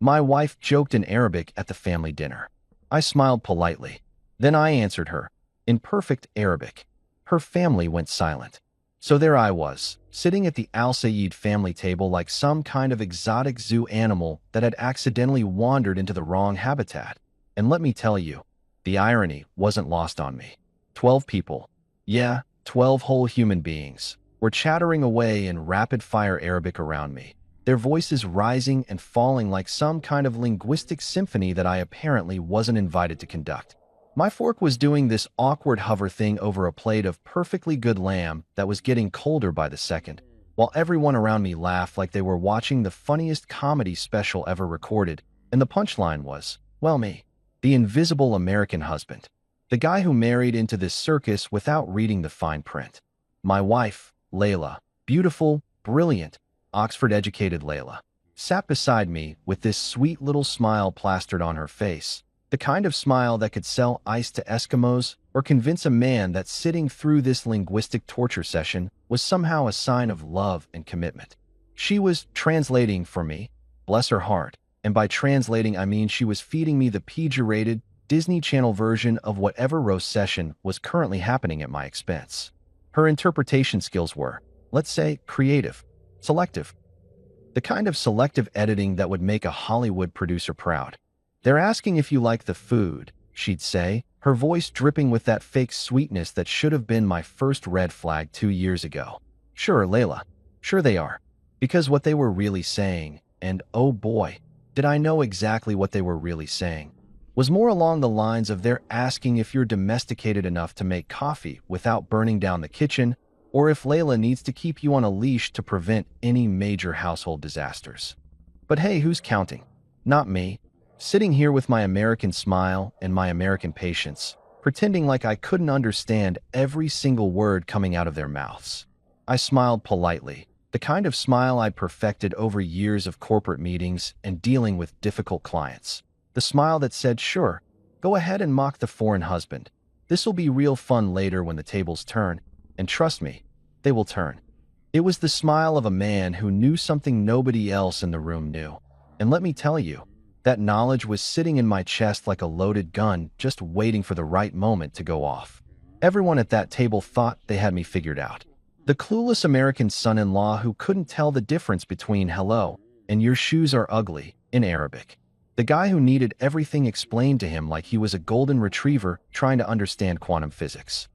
My wife joked in Arabic at the family dinner. I smiled politely. Then I answered her, in perfect Arabic. Her family went silent. So there I was, sitting at the Al Sayed family table like some kind of exotic zoo animal that had accidentally wandered into the wrong habitat. And let me tell you, the irony wasn't lost on me. 12 people, yeah, 12 whole human beings, were chattering away in rapid-fire Arabic around me, their voices rising and falling like some kind of linguistic symphony that I apparently wasn't invited to conduct. My fork was doing this awkward hover thing over a plate of perfectly good lamb that was getting colder by the second, while everyone around me laughed like they were watching the funniest comedy special ever recorded, and the punchline was, well, me, the invisible American husband, the guy who married into this circus without reading the fine print. My wife, Layla, beautiful, brilliant, Oxford-educated Layla, sat beside me with this sweet little smile plastered on her face, the kind of smile that could sell ice to Eskimos or convince a man that sitting through this linguistic torture session was somehow a sign of love and commitment. She was translating for me, bless her heart, and by translating I mean she was feeding me the PG-rated Disney Channel version of whatever roast session was currently happening at my expense. Her interpretation skills were, let's say, creative, selective. The kind of selective editing that would make a Hollywood producer proud. They're asking if you like the food, she'd say, her voice dripping with that fake sweetness that should have been my first red flag 2 years ago. Sure, Layla. Sure they are. Because what they were really saying, and oh boy, did I know exactly what they were really saying, was more along the lines of they're asking if you're domesticated enough to make coffee without burning down the kitchen, or if Layla needs to keep you on a leash to prevent any major household disasters. But hey, who's counting? Not me. Sitting here with my American smile and my American patience, pretending like I couldn't understand every single word coming out of their mouths. I smiled politely, the kind of smile I'd perfected over years of corporate meetings and dealing with difficult clients. The smile that said, sure, go ahead and mock the foreign husband. This'll be real fun later when the tables turn, and trust me, they will turn. It was the smile of a man who knew something nobody else in the room knew. And let me tell you, that knowledge was sitting in my chest like a loaded gun, just waiting for the right moment to go off. Everyone at that table thought they had me figured out. The clueless American son-in-law who couldn't tell the difference between hello and your shoes are ugly in Arabic. The guy who needed everything explained to him like he was a golden retriever trying to understand quantum physics.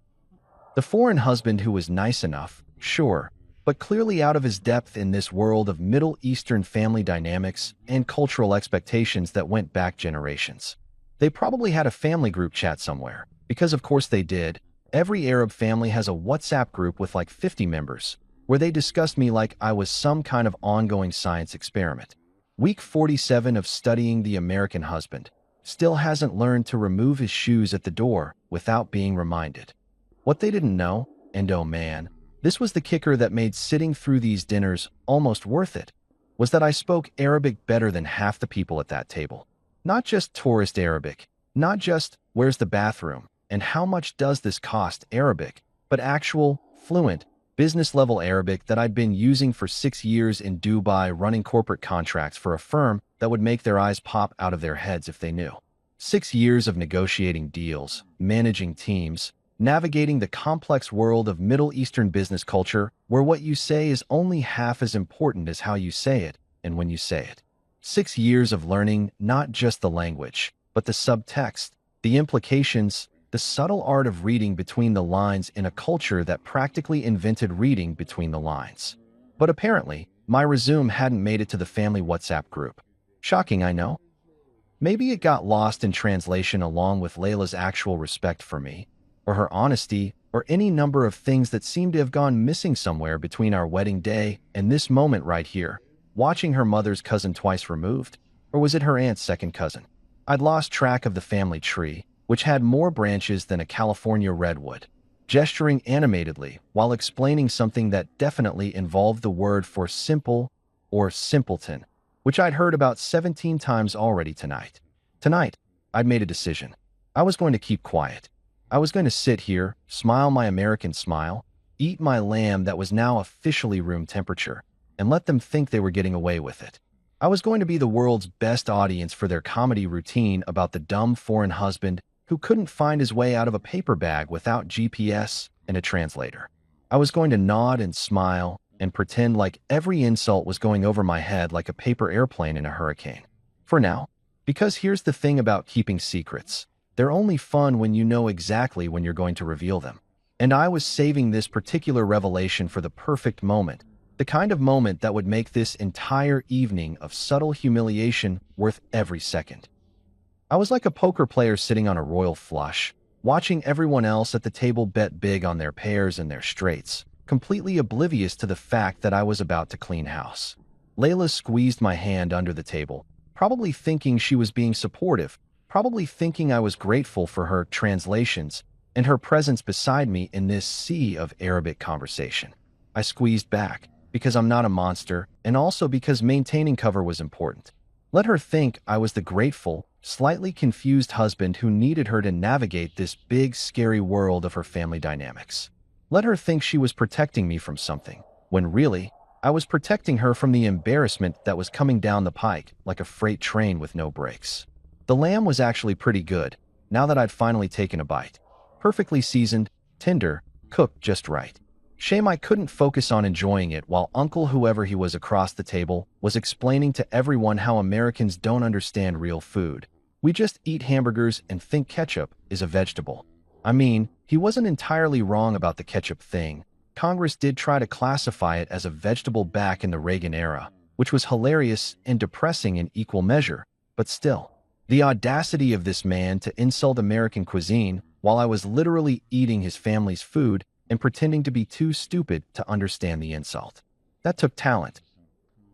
The foreign husband who was nice enough, sure, but clearly out of his depth in this world of Middle Eastern family dynamics and cultural expectations that went back generations. They probably had a family group chat somewhere, because of course they did. Every Arab family has a WhatsApp group with like 50 members, where they discussed me like I was some kind of ongoing science experiment. Week 47 of studying the American husband still hasn't learned to remove his shoes at the door without being reminded. What they didn't know, and oh man, this was the kicker that made sitting through these dinners almost worth it, was that I spoke Arabic better than half the people at that table. Not just tourist Arabic, not just where's the bathroom and how much does this cost Arabic, but actual, fluent, business-level Arabic that I'd been using for 6 years in Dubai running corporate contracts for a firm that would make their eyes pop out of their heads if they knew. 6 years of negotiating deals, managing teams, navigating the complex world of Middle Eastern business culture where what you say is only half as important as how you say it and when you say it. 6 years of learning not just the language, but the subtext, the implications, the subtle art of reading between the lines in a culture that practically invented reading between the lines. But apparently, my resume hadn't made it to the family WhatsApp group. Shocking, I know. Maybe it got lost in translation along with Layla's actual respect for me, or her honesty, or any number of things that seemed to have gone missing somewhere between our wedding day and this moment right here, watching her mother's cousin twice removed, or was it her aunt's second cousin? I'd lost track of the family tree, which had more branches than a California redwood, gesturing animatedly while explaining something that definitely involved the word for simple or simpleton, which I'd heard about 17 times already tonight. Tonight, I'd made a decision. I was going to keep quiet. I was going to sit here, smile my American smile, eat my lamb that was now officially room temperature, and let them think they were getting away with it. I was going to be the world's best audience for their comedy routine about the dumb foreign husband who couldn't find his way out of a paper bag without GPS and a translator. I was going to nod and smile and pretend like every insult was going over my head like a paper airplane in a hurricane. For now, because here's the thing about keeping secrets. They're only fun when you know exactly when you're going to reveal them. And I was saving this particular revelation for the perfect moment, the kind of moment that would make this entire evening of subtle humiliation worth every second. I was like a poker player sitting on a royal flush, watching everyone else at the table bet big on their pairs and their straights, completely oblivious to the fact that I was about to clean house. Layla squeezed my hand under the table, probably thinking she was being supportive, probably thinking I was grateful for her translations and her presence beside me in this sea of Arabic conversation. I squeezed back, because I'm not a monster, and also because maintaining cover was important. Let her think I was the grateful, slightly confused husband who needed her to navigate this big, scary world of her family dynamics. Let her think she was protecting me from something, when really, I was protecting her from the embarrassment that was coming down the pike like a freight train with no brakes. The lamb was actually pretty good, now that I'd finally taken a bite. Perfectly seasoned, tender, cooked just right. Shame I couldn't focus on enjoying it while Uncle whoever he was across the table was explaining to everyone how Americans don't understand real food. We just eat hamburgers and think ketchup is a vegetable. I mean, he wasn't entirely wrong about the ketchup thing. Congress did try to classify it as a vegetable back in the Reagan era, which was hilarious and depressing in equal measure, but still. The audacity of this man to insult American cuisine while I was literally eating his family's food and pretending to be too stupid to understand the insult. That took talent.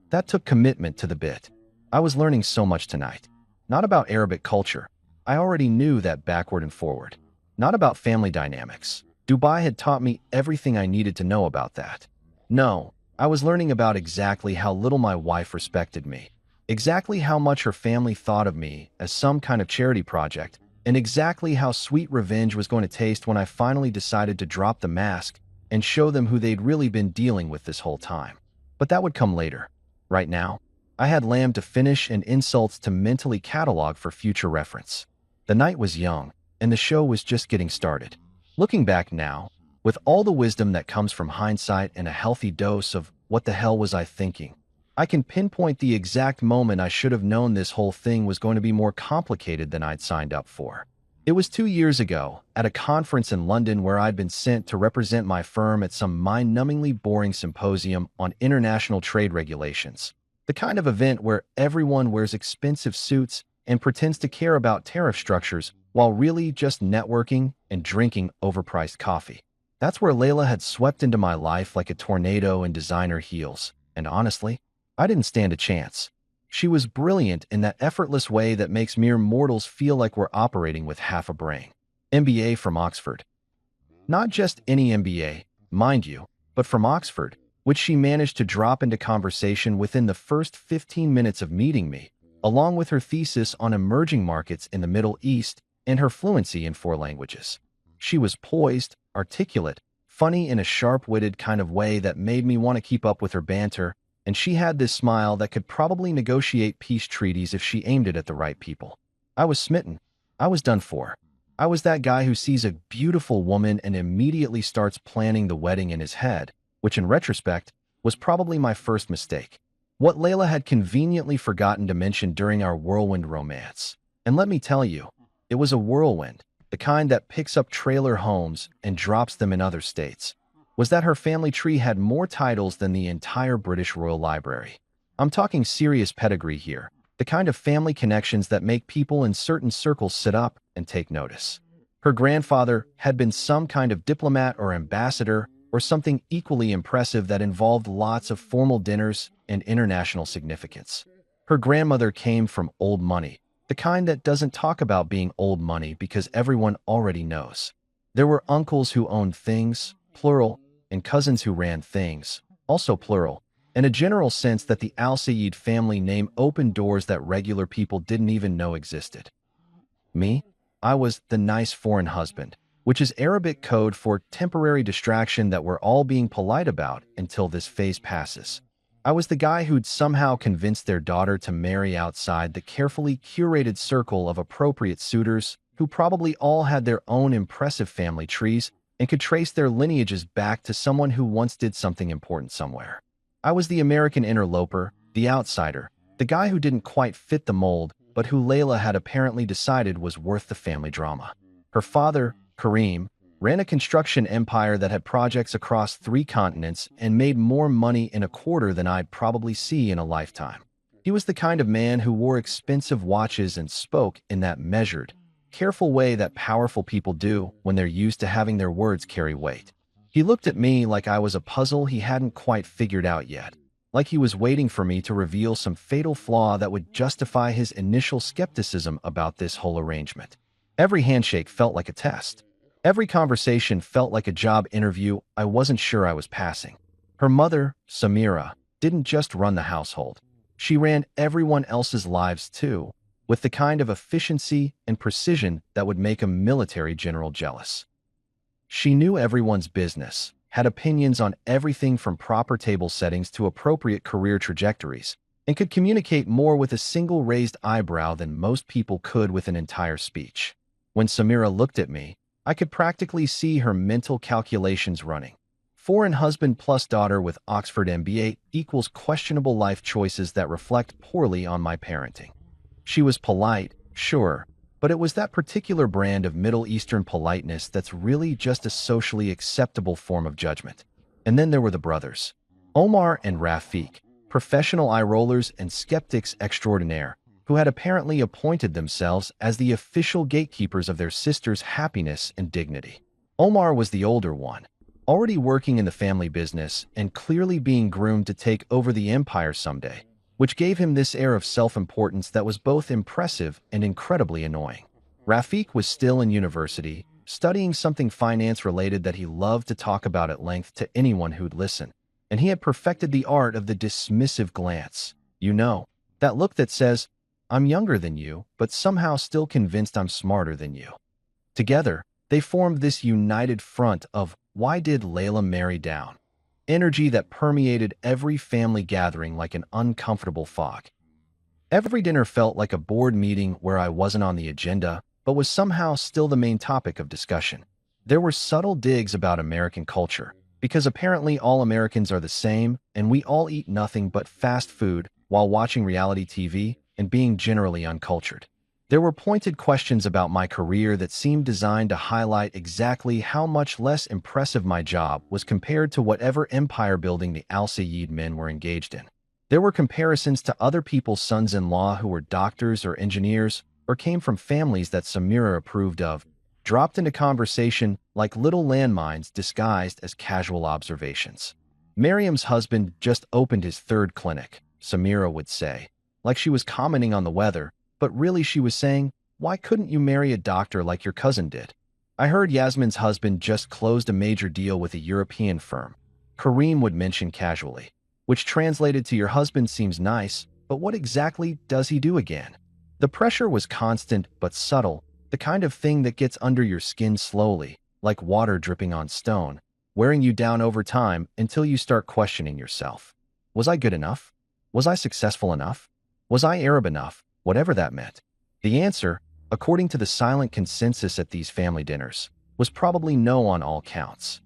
That took commitment to the bit. I was learning so much tonight. Not about Arabic culture. I already knew that backward and forward. Not about family dynamics. Dubai had taught me everything I needed to know about that. No, I was learning about exactly how little my wife respected me, exactly how much her family thought of me as some kind of charity project, and exactly how sweet revenge was going to taste when I finally decided to drop the mask and show them who they'd really been dealing with this whole time. But that would come later. Right now, I had lamb to finish and insults to mentally catalog for future reference. The night was young, and the show was just getting started. Looking back now, with all the wisdom that comes from hindsight and a healthy dose of what the hell was I thinking, I can pinpoint the exact moment I should have known this whole thing was going to be more complicated than I'd signed up for. It was 2 years ago, at a conference in London where I'd been sent to represent my firm at some mind-numbingly boring symposium on international trade regulations. The kind of event where everyone wears expensive suits and pretends to care about tariff structures while really just networking and drinking overpriced coffee. That's where Layla had swept into my life like a tornado in designer heels, and honestly, I didn't stand a chance. She was brilliant in that effortless way that makes mere mortals feel like we're operating with half a brain. MBA from Oxford. Not just any MBA, mind you, but from Oxford, which she managed to drop into conversation within the first 15 minutes of meeting me, along with her thesis on emerging markets in the Middle East and her fluency in 4 languages. She was poised, articulate, funny in a sharp-witted kind of way that made me want to keep up with her banter, and she had this smile that could probably negotiate peace treaties if she aimed it at the right people. I was smitten. I was done for. I was that guy who sees a beautiful woman and immediately starts planning the wedding in his head, which in retrospect was probably my first mistake. What Layla had conveniently forgotten to mention during our whirlwind romance. And let me tell you, it was a whirlwind, the kind that picks up trailer homes and drops them in other states, was that her family tree had more titles than the entire British Royal Library. I'm talking serious pedigree here, the kind of family connections that make people in certain circles sit up and take notice. Her grandfather had been some kind of diplomat or ambassador or something equally impressive that involved lots of formal dinners and international significance. Her grandmother came from old money, the kind that doesn't talk about being old money because everyone already knows. There were uncles who owned things, plural, and cousins who ran things, also plural, in a general sense that the Al Sayed family name opened doors that regular people didn't even know existed. Me? I was the nice foreign husband, which is Arabic code for temporary distraction that we're all being polite about until this phase passes. I was the guy who'd somehow convinced their daughter to marry outside the carefully curated circle of appropriate suitors who probably all had their own impressive family trees and could trace their lineages back to someone who once did something important somewhere. I was the American interloper, the outsider, the guy who didn't quite fit the mold, but who Layla had apparently decided was worth the family drama. Her father, Kareem, ran a construction empire that had projects across 3 continents and made more money in a quarter than I'd probably see in a lifetime. He was the kind of man who wore expensive watches and spoke in that measured, careful way that powerful people do when they're used to having their words carry weight. He looked at me like I was a puzzle he hadn't quite figured out yet, like he was waiting for me to reveal some fatal flaw that would justify his initial skepticism about this whole arrangement. Every handshake felt like a test. Every conversation felt like a job interview I wasn't sure I was passing. Her mother, Samira, didn't just run the household. She ran everyone else's lives too, with the kind of efficiency and precision that would make a military general jealous. She knew everyone's business, had opinions on everything from proper table settings to appropriate career trajectories, and could communicate more with a single raised eyebrow than most people could with an entire speech. When Samira looked at me, I could practically see her mental calculations running. Foreign husband plus daughter with Oxford MBA equals questionable life choices that reflect poorly on my parenting. She was polite, sure, but it was that particular brand of Middle Eastern politeness that's really just a socially acceptable form of judgment. And then there were the brothers, Omar and Rafiq, professional eye-rollers and skeptics extraordinaire, who had apparently appointed themselves as the official gatekeepers of their sister's happiness and dignity. Omar was the older one, already working in the family business and clearly being groomed to take over the empire someday, which gave him this air of self-importance that was both impressive and incredibly annoying. Rafiq was still in university, studying something finance-related that he loved to talk about at length to anyone who'd listen, and he had perfected the art of the dismissive glance. You know, that look that says, "I'm younger than you, but somehow still convinced I'm smarter than you." Together, they formed this united front of "Why did Layla marry down?" energy that permeated every family gathering like an uncomfortable fog. Every dinner felt like a board meeting where I wasn't on the agenda, but was somehow still the main topic of discussion. There were subtle digs about American culture, because apparently all Americans are the same, and we all eat nothing but fast food while watching reality TV and being generally uncultured. There were pointed questions about my career that seemed designed to highlight exactly how much less impressive my job was compared to whatever empire building the Al Sayed men were engaged in. There were comparisons to other people's sons-in-law who were doctors or engineers or came from families that Samira approved of, dropped into conversation like little landmines disguised as casual observations. Miriam's husband just opened his 3rd clinic, Samira would say, like she was commenting on the weather, but really she was saying, "Why couldn't you marry a doctor like your cousin did?" I heard Yasmin's husband just closed a major deal with a European firm, Kareem would mention casually, which translated to "Your husband seems nice, but what exactly does he do again?" The pressure was constant but subtle, the kind of thing that gets under your skin slowly, like water dripping on stone, wearing you down over time until you start questioning yourself. Was I good enough? Was I successful enough? Was I Arab enough? Whatever that meant. The answer, according to the silent consensus at these family dinners, was probably no on all counts.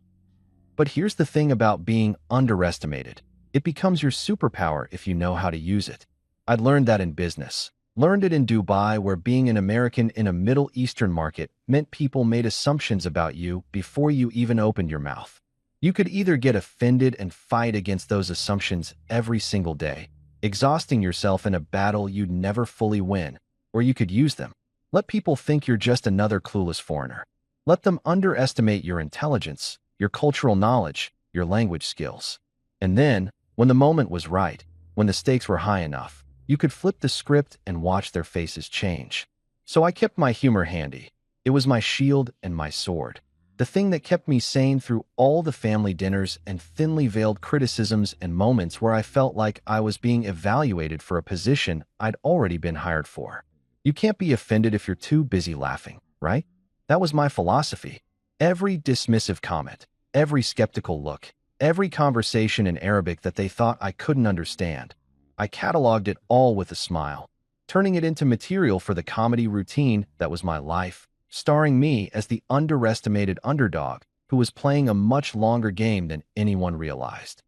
But here's the thing about being underestimated. It becomes your superpower if you know how to use it. I'd learned that in business. Learned it in Dubai, where being an American in a Middle Eastern market meant people made assumptions about you before you even opened your mouth. You could either get offended and fight against those assumptions every single day, exhausting yourself in a battle you'd never fully win, or you could use them. Let people think you're just another clueless foreigner. Let them underestimate your intelligence, your cultural knowledge, your language skills. And then, when the moment was right, when the stakes were high enough, you could flip the script and watch their faces change. So I kept my humor handy. It was my shield and my sword. The thing that kept me sane through all the family dinners and thinly veiled criticisms and moments where I felt like I was being evaluated for a position I'd already been hired for. You can't be offended if you're too busy laughing, right? That was my philosophy. Every dismissive comment, every skeptical look, every conversation in Arabic that they thought I couldn't understand. I cataloged it all with a smile, turning it into material for the comedy routine that was my life, starring me as the underestimated underdog who was playing a much longer game than anyone realized.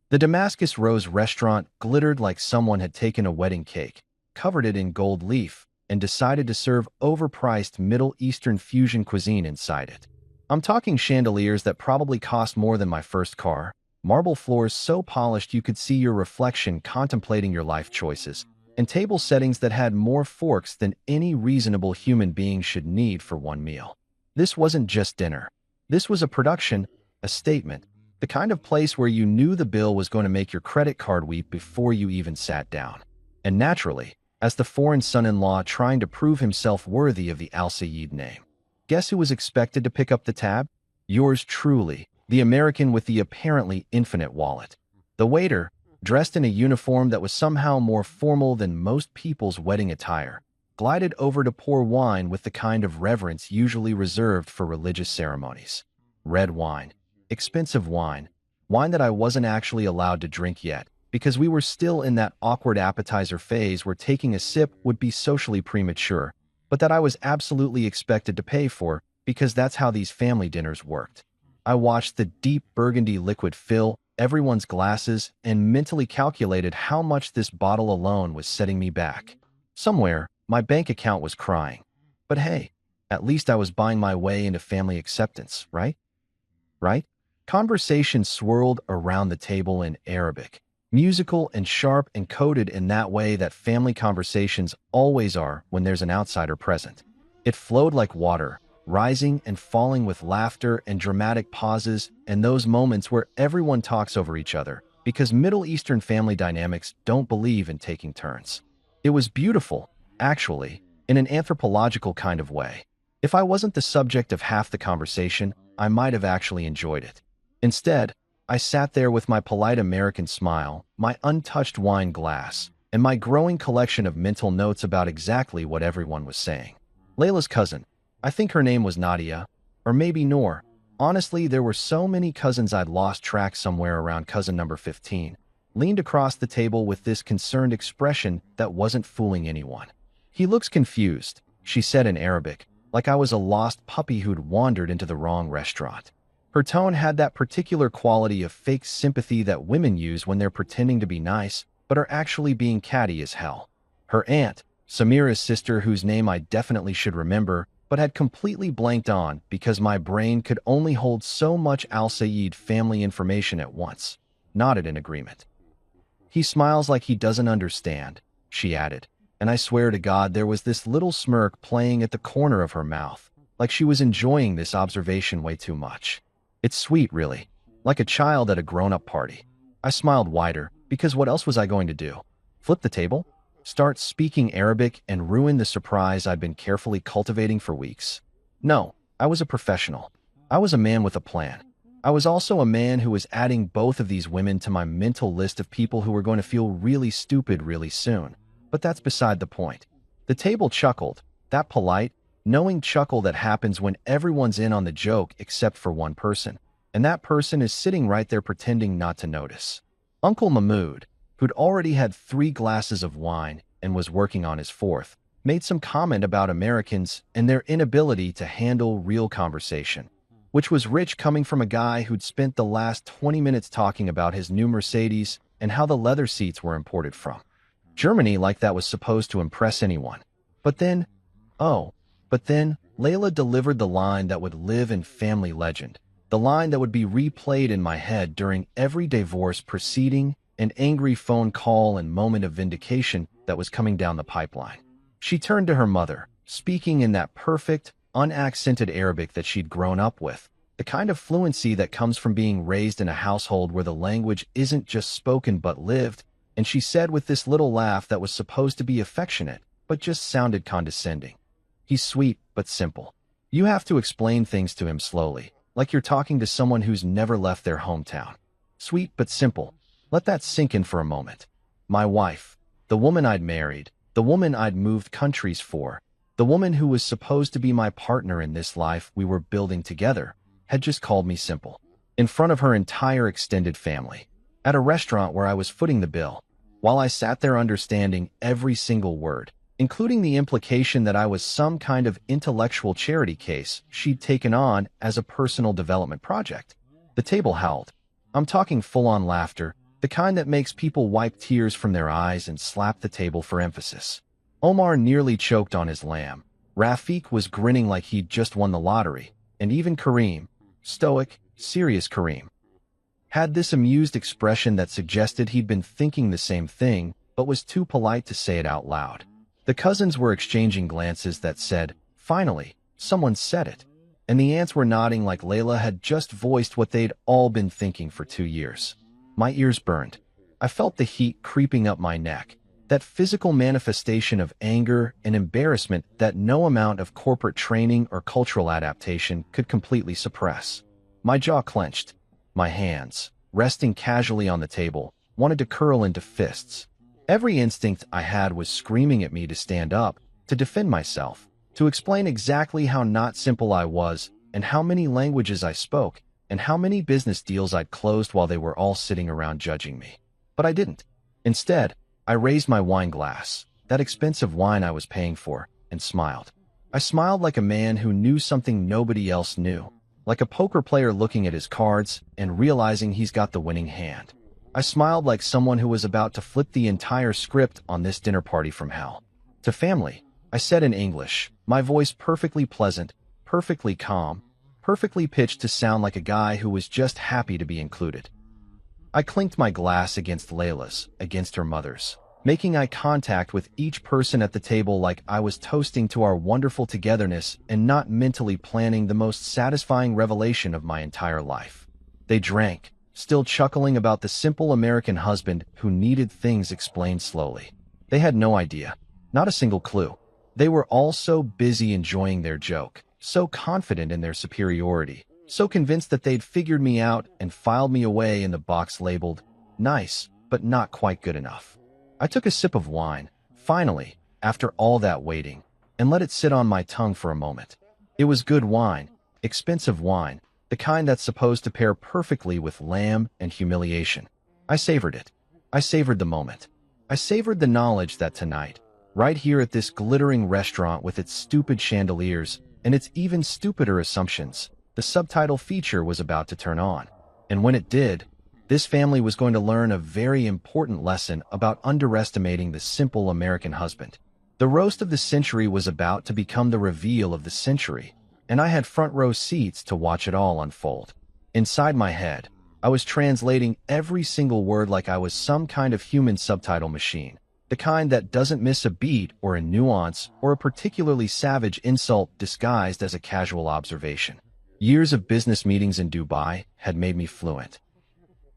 The Damascus Rose restaurant glittered like someone had taken a wedding cake, covered it in gold leaf, and decided to serve overpriced Middle Eastern fusion cuisine inside it. I'm talking chandeliers that probably cost more than my first car, marble floors so polished you could see your reflection contemplating your life choices, and table settings that had more forks than any reasonable human being should need for one meal. This wasn't just dinner. This was a production, a statement, the kind of place where you knew the bill was going to make your credit card weep before you even sat down. And naturally, as the foreign son-in-law trying to prove himself worthy of the Al Sayed name. Guess who was expected to pick up the tab? Yours truly, the American with the apparently infinite wallet. The waiter, dressed in a uniform that was somehow more formal than most people's wedding attire, glided over to pour wine with the kind of reverence usually reserved for religious ceremonies. Red wine. Expensive wine. Wine that I wasn't actually allowed to drink yet, because we were still in that awkward appetizer phase where taking a sip would be socially premature, but that I was absolutely expected to pay for, because that's how these family dinners worked. I watched the deep burgundy liquid fill everyone's glasses and mentally calculated how much this bottle alone was setting me back. Somewhere, my bank account was crying. But hey, at least I was buying my way into family acceptance, right? Right? Conversation swirled around the table in Arabic, musical and sharp and coded in that way that family conversations always are when there's an outsider present. It flowed like water, rising and falling with laughter and dramatic pauses and those moments where everyone talks over each other, because Middle Eastern family dynamics don't believe in taking turns. It was beautiful, actually, in an anthropological kind of way. If I wasn't the subject of half the conversation, I might have actually enjoyed it. Instead, I sat there with my polite American smile, my untouched wine glass, and my growing collection of mental notes about exactly what everyone was saying. Layla's cousin, I think her name was Nadia, or maybe Noor. Honestly, there were so many cousins I'd lost track somewhere around cousin number 15, leaned across the table with this concerned expression that wasn't fooling anyone. He looks confused, she said in Arabic, like I was a lost puppy who'd wandered into the wrong restaurant. Her tone had that particular quality of fake sympathy that women use when they're pretending to be nice, but are actually being catty as hell. Her aunt, Samira's sister, whose name I definitely should remember, but had completely blanked on because my brain could only hold so much Al Sayed family information at once, nodded in agreement. He smiles like he doesn't understand, she added, and I swear to God there was this little smirk playing at the corner of her mouth, like she was enjoying this observation way too much. It's sweet, really, like a child at a grown-up party. I smiled wider, because what else was I going to do? Flip the table? Start speaking Arabic and ruin the surprise I'd been carefully cultivating for weeks? No, I was a professional. I was a man with a plan. I was also a man who was adding both of these women to my mental list of people who were going to feel really stupid really soon. But that's beside the point. The table chuckled, that polite, knowing chuckle that happens when everyone's in on the joke except for one person, and that person is sitting right there pretending not to notice. Uncle Mahmoud, who'd already had 3 glasses of wine and was working on his 4th, made some comment about Americans and their inability to handle real conversation, which was rich coming from a guy who'd spent the last 20 minutes talking about his new Mercedes and how the leather seats were imported from Germany, like that was supposed to impress anyone. But then Layla delivered the line that would live in family legend, the line that would be replayed in my head during every divorce proceeding, an angry phone call and moment of vindication that was coming down the pipeline. She turned to her mother, speaking in that perfect, unaccented Arabic that she'd grown up with, the kind of fluency that comes from being raised in a household where the language isn't just spoken but lived, and she said with this little laugh that was supposed to be affectionate, but just sounded condescending. He's sweet, but simple. You have to explain things to him slowly, like you're talking to someone who's never left their hometown. Sweet, but simple. Let that sink in for a moment. My wife, the woman I'd married, the woman I'd moved countries for, the woman who was supposed to be my partner in this life we were building together, had just called me simple. in front of her entire extended family, at a restaurant where I was footing the bill, while I sat there understanding every single word, including the implication that I was some kind of intellectual charity case she'd taken on as a personal development project. The table howled. I'm talking full-on laughter, the kind that makes people wipe tears from their eyes and slap the table for emphasis. Omar nearly choked on his lamb. Rafiq was grinning like he'd just won the lottery, and even Kareem, stoic, serious Kareem, had this amused expression that suggested he'd been thinking the same thing, but was too polite to say it out loud. The cousins were exchanging glances that said, "Finally, someone said it." And the aunts were nodding like Layla had just voiced what they'd all been thinking for 2 years. My ears burned. I felt the heat creeping up my neck, that physical manifestation of anger and embarrassment that no amount of corporate training or cultural adaptation could completely suppress. My jaw clenched. My hands, resting casually on the table, wanted to curl into fists. Every instinct I had was screaming at me to stand up, to defend myself, to explain exactly how not simple I was, and how many languages I spoke, and how many business deals I'd closed while they were all sitting around judging me. But I didn't. Instead, I raised my wine glass, that expensive wine I was paying for, and smiled. I smiled like a man who knew something nobody else knew, like a poker player looking at his cards and realizing he's got the winning hand. I smiled like someone who was about to flip the entire script on this dinner party from hell. To family, I said in English, my voice perfectly pleasant, perfectly calm, perfectly pitched to sound like a guy who was just happy to be included. I clinked my glass against Layla's, against her mother's, making eye contact with each person at the table like I was toasting to our wonderful togetherness and not mentally planning the most satisfying revelation of my entire life. They drank, still chuckling about the simple American husband who needed things explained slowly. They had no idea, not a single clue. They were all so busy enjoying their joke, so confident in their superiority, so convinced that they'd figured me out and filed me away in the box labeled, nice, but not quite good enough. I took a sip of wine, finally, after all that waiting, and let it sit on my tongue for a moment. It was good wine, expensive wine, the kind that's supposed to pair perfectly with lamb and humiliation. I savored it. I savored the moment. I savored the knowledge that tonight, right here at this glittering restaurant with its stupid chandeliers and its even stupider assumptions, the subtitle feature was about to turn on. And when it did, this family was going to learn a very important lesson about underestimating the simple American husband. The roast of the century was about to become the reveal of the century, and I had front row seats to watch it all unfold. Inside my head, I was translating every single word like I was some kind of human subtitle machine, the kind that doesn't miss a beat or a nuance or a particularly savage insult disguised as a casual observation. Years of business meetings in Dubai had made me fluent.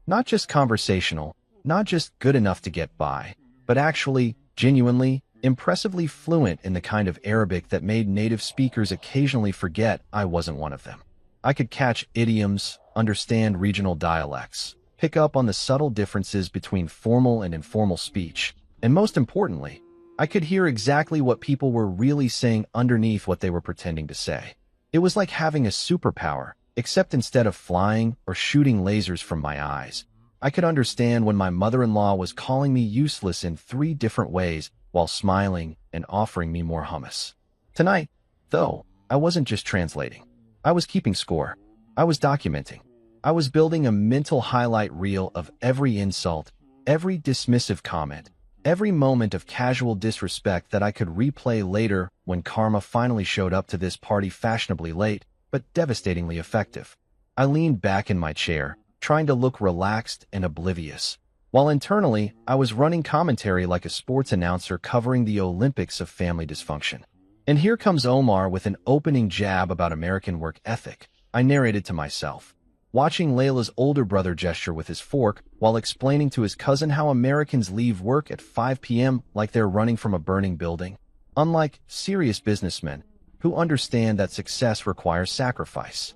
Not just conversational, not just good enough to get by, but actually, genuinely, impressively fluent in the kind of Arabic that made native speakers occasionally forget I wasn't one of them. I could catch idioms, understand regional dialects, pick up on the subtle differences between formal and informal speech, and most importantly, I could hear exactly what people were really saying underneath what they were pretending to say. It was like having a superpower, except instead of flying or shooting lasers from my eyes, I could understand when my mother-in-law was calling me useless in 3 different ways while smiling and offering me more hummus. Tonight, though, I wasn't just translating. I was keeping score. I was documenting. I was building a mental highlight reel of every insult, every dismissive comment, every moment of casual disrespect that I could replay later when karma finally showed up to this party fashionably late, but devastatingly effective. I leaned back in my chair, trying to look relaxed and oblivious, while internally I was running commentary like a sports announcer covering the Olympics of family dysfunction. And here comes Omar with an opening jab about American work ethic, I narrated to myself, watching Layla's older brother gesture with his fork while explaining to his cousin how Americans leave work at 5 p.m. like they're running from a burning building, unlike serious businessmen who understand that success requires sacrifice.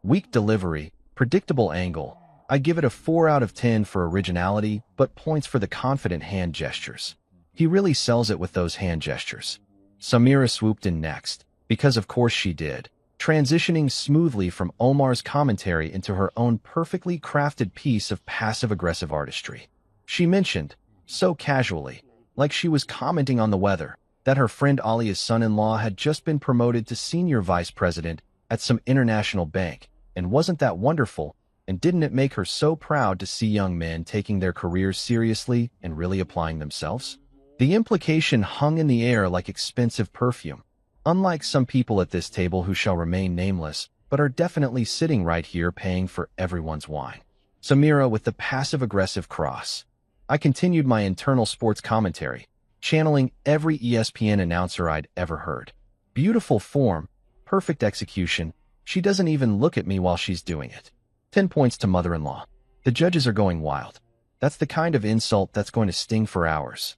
Weak delivery, predictable angle. I give it a 4 out of 10 for originality, but points for the confident hand gestures. He really sells it with those hand gestures. Samira swooped in next, because of course she did, transitioning smoothly from Omar's commentary into her own perfectly crafted piece of passive-aggressive artistry. She mentioned, so casually, like she was commenting on the weather, that her friend Alia's son-in-law had just been promoted to senior vice president at some international bank, and wasn't that wonderful, and didn't it make her so proud to see young men taking their careers seriously and really applying themselves? The implication hung in the air like expensive perfume, unlike some people at this table who shall remain nameless, but are definitely sitting right here paying for everyone's wine. Samira with the passive-aggressive cross. I continued my internal sports commentary, channeling every ESPN announcer I'd ever heard. Beautiful form, perfect execution. She doesn't even look at me while she's doing it. 10 points to mother-in-law. The judges are going wild. That's the kind of insult that's going to sting for hours.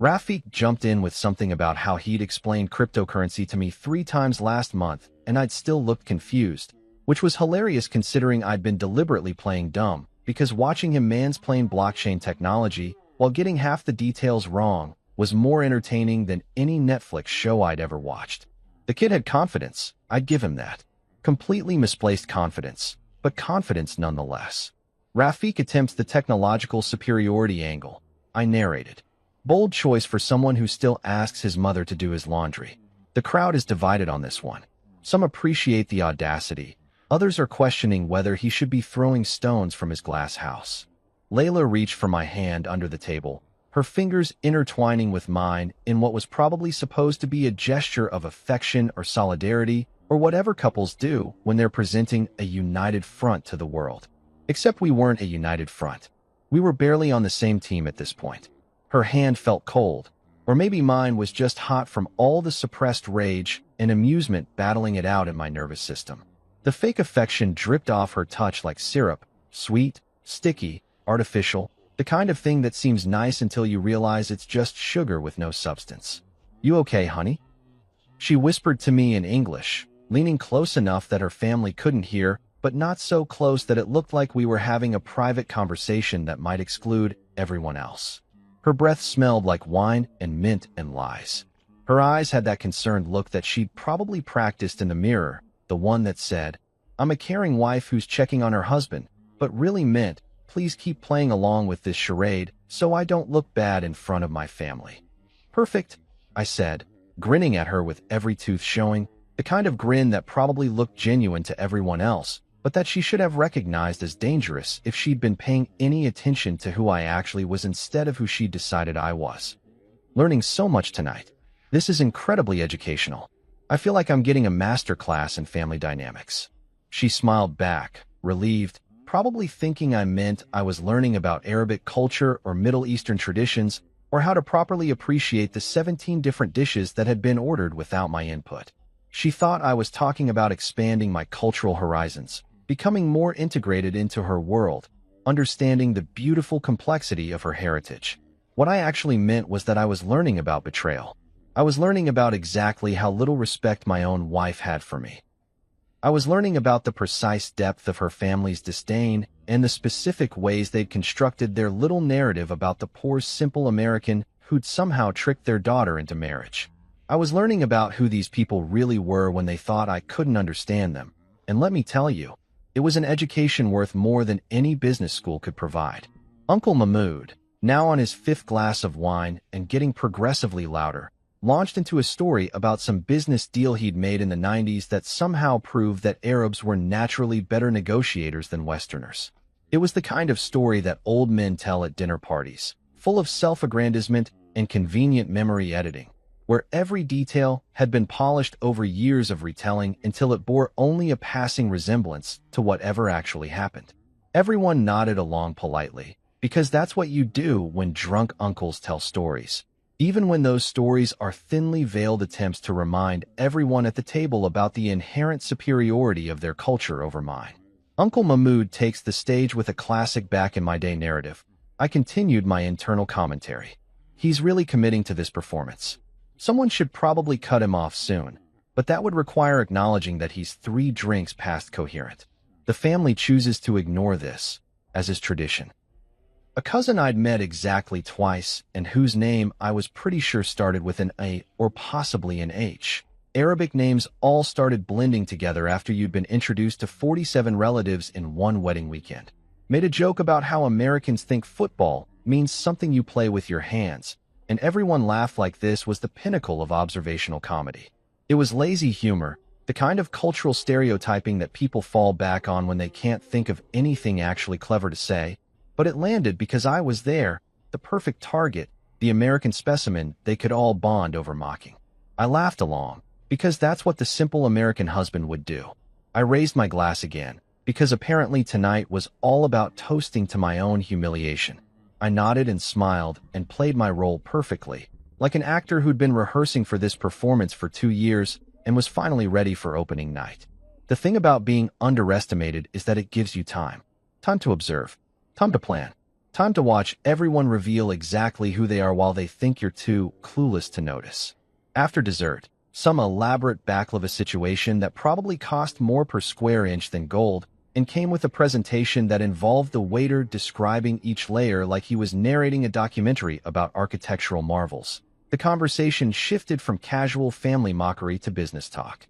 Rafiq jumped in with something about how he'd explained cryptocurrency to me 3 times last month, and I'd still looked confused, which was hilarious considering I'd been deliberately playing dumb, because watching him mansplain blockchain technology while getting half the details wrong was more entertaining than any Netflix show I'd ever watched. The kid had confidence, I'd give him that. Completely misplaced confidence, but confidence nonetheless. Rafiq attempts the technological superiority angle. I narrated. Bold choice for someone who still asks his mother to do his laundry. The crowd is divided on this one. Some appreciate the audacity. Others are questioning whether he should be throwing stones from his glass house. Layla reached for my hand under the table, her fingers intertwining with mine in what was probably supposed to be a gesture of affection or solidarity, or whatever couples do when they're presenting a united front to the world. Except we weren't a united front. We were barely on the same team at this point. Her hand felt cold, or maybe mine was just hot from all the suppressed rage and amusement battling it out in my nervous system. The fake affection dripped off her touch like syrup, sweet, sticky, artificial, the kind of thing that seems nice until you realize it's just sugar with no substance. "You okay, honey?" She whispered to me in English, leaning close enough that her family couldn't hear, but not so close that it looked like we were having a private conversation that might exclude everyone else. Her breath smelled like wine and mint and lies. Her eyes had that concerned look that she'd probably practiced in the mirror, the one that said, "I'm a caring wife who's checking on her husband," but really meant, "Please keep playing along with this charade so I don't look bad in front of my family." "Perfect," I said, grinning at her with every tooth showing, the kind of grin that probably looked genuine to everyone else, but that she should have recognized as dangerous if she'd been paying any attention to who I actually was instead of who she decided I was. Learning so much tonight. This is incredibly educational. I feel like I'm getting a master class in family dynamics. She smiled back, relieved, probably thinking I meant I was learning about Arabic culture or Middle Eastern traditions, or how to properly appreciate the 17 different dishes that had been ordered without my input. She thought I was talking about expanding my cultural horizons, becoming more integrated into her world, understanding the beautiful complexity of her heritage. What I actually meant was that I was learning about betrayal. I was learning about exactly how little respect my own wife had for me. I was learning about the precise depth of her family's disdain and the specific ways they'd constructed their little narrative about the poor, simple American who'd somehow tricked their daughter into marriage. I was learning about who these people really were when they thought I couldn't understand them. And let me tell you, it was an education worth more than any business school could provide. Uncle Mahmoud, now on his 5th glass of wine and getting progressively louder, launched into a story about some business deal he'd made in the 90s that somehow proved that Arabs were naturally better negotiators than Westerners. It was the kind of story that old men tell at dinner parties, full of self-aggrandizement and convenient memory editing, where every detail had been polished over years of retelling until it bore only a passing resemblance to whatever actually happened. Everyone nodded along politely, because that's what you do when drunk uncles tell stories, even when those stories are thinly veiled attempts to remind everyone at the table about the inherent superiority of their culture over mine. Uncle Mahmoud takes the stage with a classic back-in-my-day narrative. I continued my internal commentary. He's really committing to this performance. Someone should probably cut him off soon, but that would require acknowledging that he's 3 drinks past coherent. The family chooses to ignore this, as is tradition. A cousin I'd met exactly twice, and whose name I was pretty sure started with an A or possibly an H. Arabic names all started blending together after you'd been introduced to 47 relatives in one wedding weekend. Made a joke about how Americans think football means something you play with your hands, and everyone laughed like this was the pinnacle of observational comedy. It was lazy humor, the kind of cultural stereotyping that people fall back on when they can't think of anything actually clever to say, but it landed because I was there, the perfect target, the American specimen they could all bond over mocking. I laughed along, because that's what the simple American husband would do. I raised my glass again, because apparently tonight was all about toasting to my own humiliation. I nodded and smiled and played my role perfectly, like an actor who'd been rehearsing for this performance for 2 years and was finally ready for opening night. The thing about being underestimated is that it gives you time. Time to observe. Time to plan. Time to watch everyone reveal exactly who they are while they think you're too clueless to notice. After dessert, some elaborate baklava situation that probably cost more per square inch than gold and came with a presentation that involved the waiter describing each layer like he was narrating a documentary about architectural marvels. The conversation shifted from casual family mockery to business talk.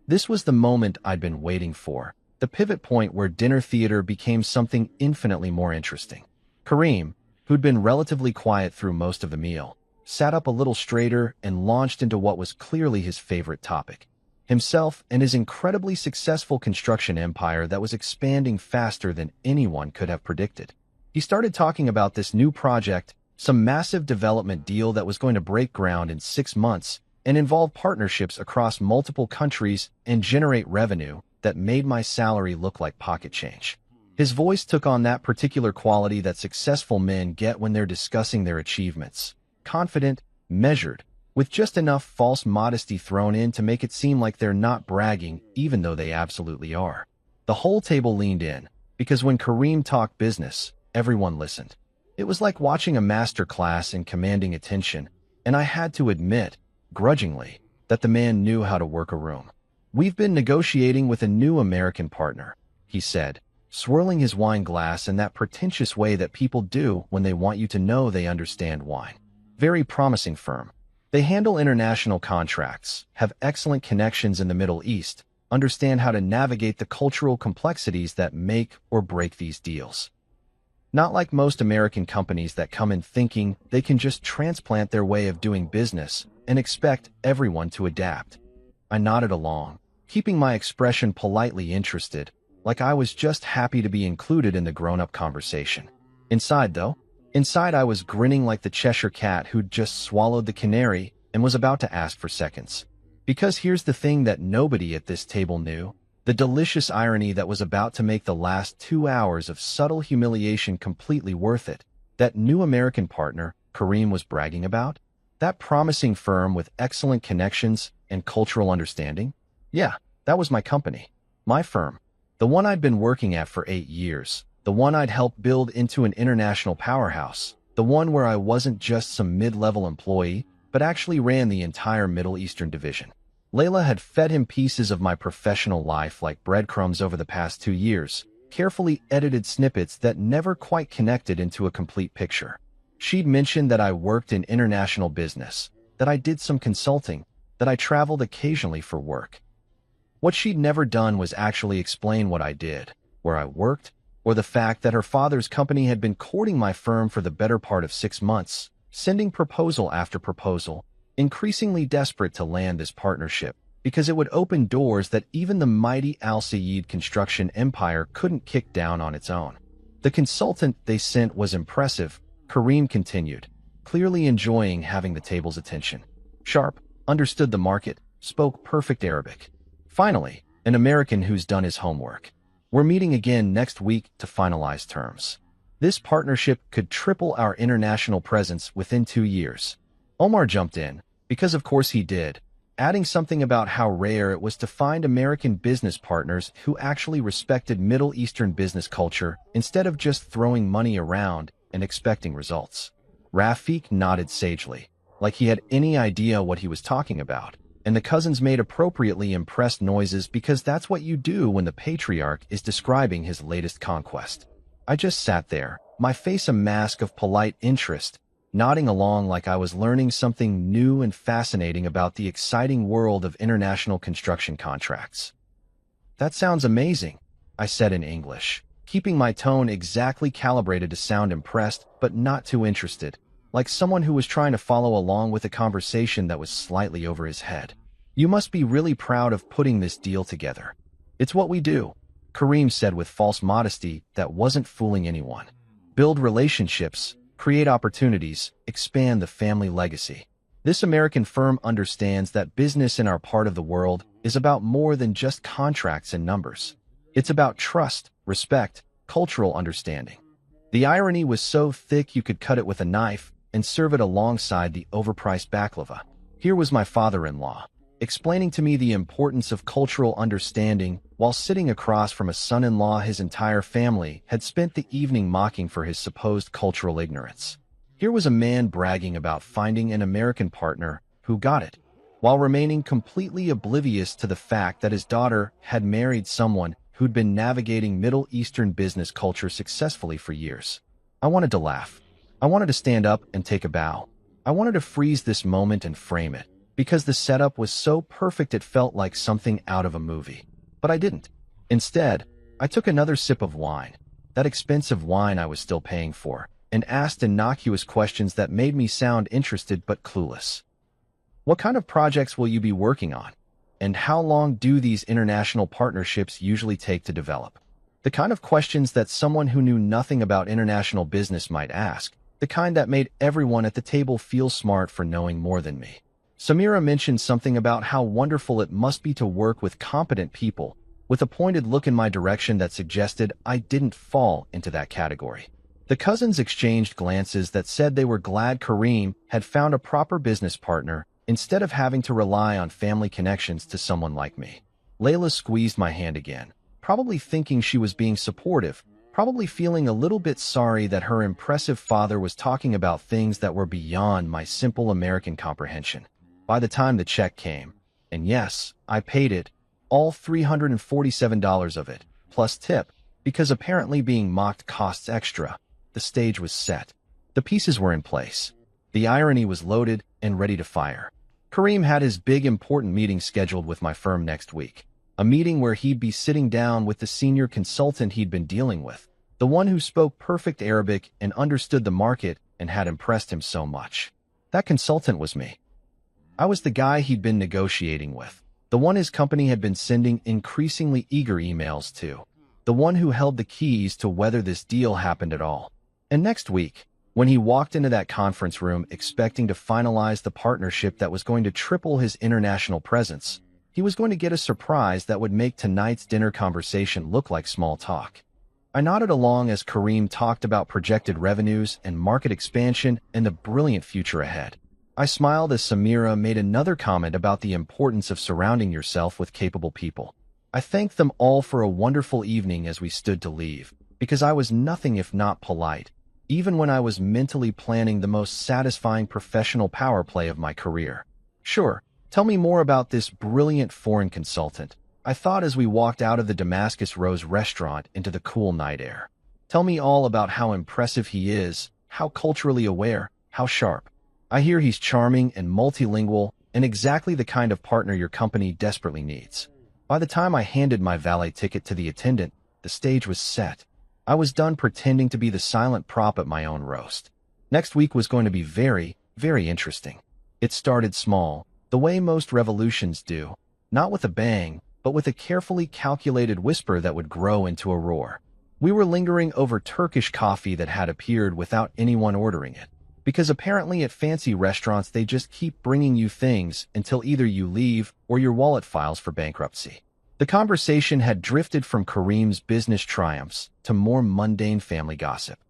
This was the moment I'd been waiting for, the pivot point where dinner theater became something infinitely more interesting. Kareem, who'd been relatively quiet through most of the meal, sat up a little straighter and launched into what was clearly his favorite topic: himself and his incredibly successful construction empire that was expanding faster than anyone could have predicted. He started talking about this new project, some massive development deal that was going to break ground in 6 months and involve partnerships across multiple countries and generate revenue that made my salary look like pocket change. His voice took on that particular quality that successful men get when they're discussing their achievements: confident, measured, with just enough false modesty thrown in to make it seem like they're not bragging, even though they absolutely are. The whole table leaned in, because when Kareem talked business, everyone listened. It was like watching a master class in commanding attention, and I had to admit, grudgingly, that the man knew how to work a room. "We've been negotiating with a new American partner," he said, swirling his wine glass in that pretentious way that people do when they want you to know they understand wine. "Very promising firm. They handle international contracts, have excellent connections in the Middle East, understand how to navigate the cultural complexities that make or break these deals. Not like most American companies that come in thinking they can just transplant their way of doing business and expect everyone to adapt." I nodded along, keeping my expression politely interested, like I was just happy to be included in the grown-up conversation. Inside I was grinning like the Cheshire cat who'd just swallowed the canary and was about to ask for seconds. Because here's the thing that nobody at this table knew: the delicious irony that was about to make the last 2 hours of subtle humiliation completely worth it. That new American partner Kareem was bragging about? That promising firm with excellent connections and cultural understanding? Yeah, that was my company. My firm. The one I'd been working at for 8 years. The one I'd helped build into an international powerhouse. The one where I wasn't just some mid-level employee, but actually ran the entire Middle Eastern division. Layla had fed him pieces of my professional life like breadcrumbs over the past 2 years, carefully edited snippets that never quite connected into a complete picture. She'd mentioned that I worked in international business, that I did some consulting, that I traveled occasionally for work. What she'd never done was actually explain what I did, where I worked, or the fact that her father's company had been courting my firm for the better part of 6 months, sending proposal after proposal, increasingly desperate to land this partnership, because it would open doors that even the mighty Al Sayed construction empire couldn't kick down on its own. The consultant they sent was impressive, Kareem continued, clearly enjoying having the table's attention. Sharp, understood the market, spoke perfect Arabic. Finally, an American who's done his homework. We're meeting again next week to finalize terms. This partnership could triple our international presence within 2 years. Omar jumped in, because of course he did, adding something about how rare it was to find American business partners who actually respected Middle Eastern business culture instead of just throwing money around and expecting results. Rafiq nodded sagely, like he had any idea what he was talking about, and the cousins made appropriately impressed noises because that's what you do when the patriarch is describing his latest conquest. I just sat there, my face a mask of polite interest, nodding along like I was learning something new and fascinating about the exciting world of international construction contracts. "That sounds amazing," I said in English, keeping my tone exactly calibrated to sound impressed but not too interested, like someone who was trying to follow along with a conversation that was slightly over his head. "You must be really proud of putting this deal together." "It's what we do," Kareem said with false modesty that wasn't fooling anyone. "Build relationships, create opportunities, expand the family legacy. This American firm understands that business in our part of the world is about more than just contracts and numbers. It's about trust, respect, cultural understanding." The irony was so thick you could cut it with a knife and serve it alongside the overpriced baklava. Here was my father-in-law, explaining to me the importance of cultural understanding while sitting across from a son-in-law his entire family had spent the evening mocking for his supposed cultural ignorance. Here was a man bragging about finding an American partner who got it, while remaining completely oblivious to the fact that his daughter had married someone who'd been navigating Middle Eastern business culture successfully for years. I wanted to laugh. I wanted to stand up and take a bow. I wanted to freeze this moment and frame it, because the setup was so perfect it felt like something out of a movie. But I didn't. Instead, I took another sip of wine, that expensive wine I was still paying for, and asked innocuous questions that made me sound interested but clueless. "What kind of projects will you be working on? And how long do these international partnerships usually take to develop?" The kind of questions that someone who knew nothing about international business might ask, the kind that made everyone at the table feel smart for knowing more than me. Samira mentioned something about how wonderful it must be to work with competent people, with a pointed look in my direction that suggested I didn't fall into that category. The cousins exchanged glances that said they were glad Kareem had found a proper business partner instead of having to rely on family connections to someone like me. Layla squeezed my hand again, probably thinking she was being supportive, probably feeling a little bit sorry that her impressive father was talking about things that were beyond my simple American comprehension. By the time the check came, and yes, I paid it, all $347 of it, plus tip, because apparently being mocked costs extra, the stage was set. The pieces were in place. The irony was loaded and ready to fire. Kareem had his big important meeting scheduled with my firm next week. A meeting where he'd be sitting down with the senior consultant he'd been dealing with, the one who spoke perfect Arabic and understood the market and had impressed him so much. That consultant was me. I was the guy he'd been negotiating with, the one his company had been sending increasingly eager emails to, the one who held the keys to whether this deal happened at all. And next week, when he walked into that conference room expecting to finalize the partnership that was going to triple his international presence, he was going to get a surprise that would make tonight's dinner conversation look like small talk. I nodded along as Kareem talked about projected revenues and market expansion and the brilliant future ahead. I smiled as Samira made another comment about the importance of surrounding yourself with capable people. I thanked them all for a wonderful evening as we stood to leave, because I was nothing if not polite, even when I was mentally planning the most satisfying professional power play of my career. "Sure, tell me more about this brilliant foreign consultant," I thought as we walked out of the Damascus Rose restaurant into the cool night air. "Tell me all about how impressive he is, how culturally aware, how sharp. I hear he's charming and multilingual and exactly the kind of partner your company desperately needs." By the time I handed my valet ticket to the attendant, the stage was set. I was done pretending to be the silent prop at my own roast. Next week was going to be very, very interesting. It started small, the way most revolutions do, not with a bang, but with a carefully calculated whisper that would grow into a roar. We were lingering over Turkish coffee that had appeared without anyone ordering it, because apparently at fancy restaurants they just keep bringing you things until either you leave or your wallet files for bankruptcy. The conversation had drifted from Kareem's business triumphs to more mundane family gossip.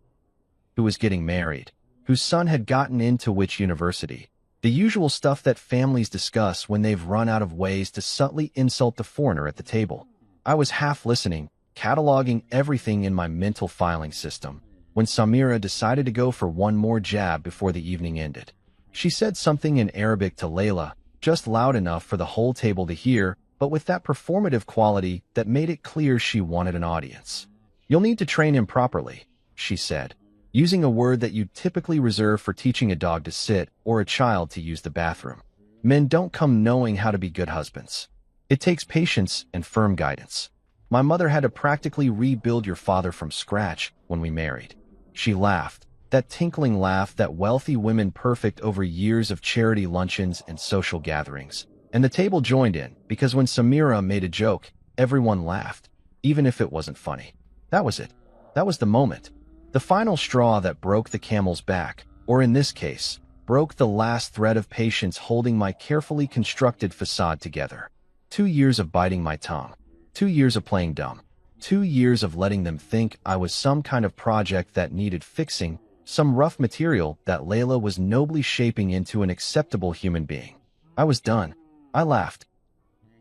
Who was getting married? Whose son had gotten into which university? The usual stuff that families discuss when they've run out of ways to subtly insult the foreigner at the table. I was half listening, cataloging everything in my mental filing system, when Samira decided to go for one more jab before the evening ended. She said something in Arabic to Layla, just loud enough for the whole table to hear, but with that performative quality that made it clear she wanted an audience. "You'll need to train him properly," she said. using a word that you'd typically reserve for teaching a dog to sit or a child to use the bathroom. Men don't come knowing how to be good husbands. It takes patience and firm guidance. My mother had to practically rebuild your father from scratch when we married. She laughed, that tinkling laugh that wealthy women perfect over years of charity luncheons and social gatherings. And the table joined in, because when Samira made a joke, everyone laughed, even if it wasn't funny. That was it. That was the moment. The final straw that broke the camel's back, or in this case, broke the last thread of patience holding my carefully constructed facade together. 2 years of biting my tongue. 2 years of playing dumb. 2 years of letting them think I was some kind of project that needed fixing, some rough material that Layla was nobly shaping into an acceptable human being. I was done. I laughed.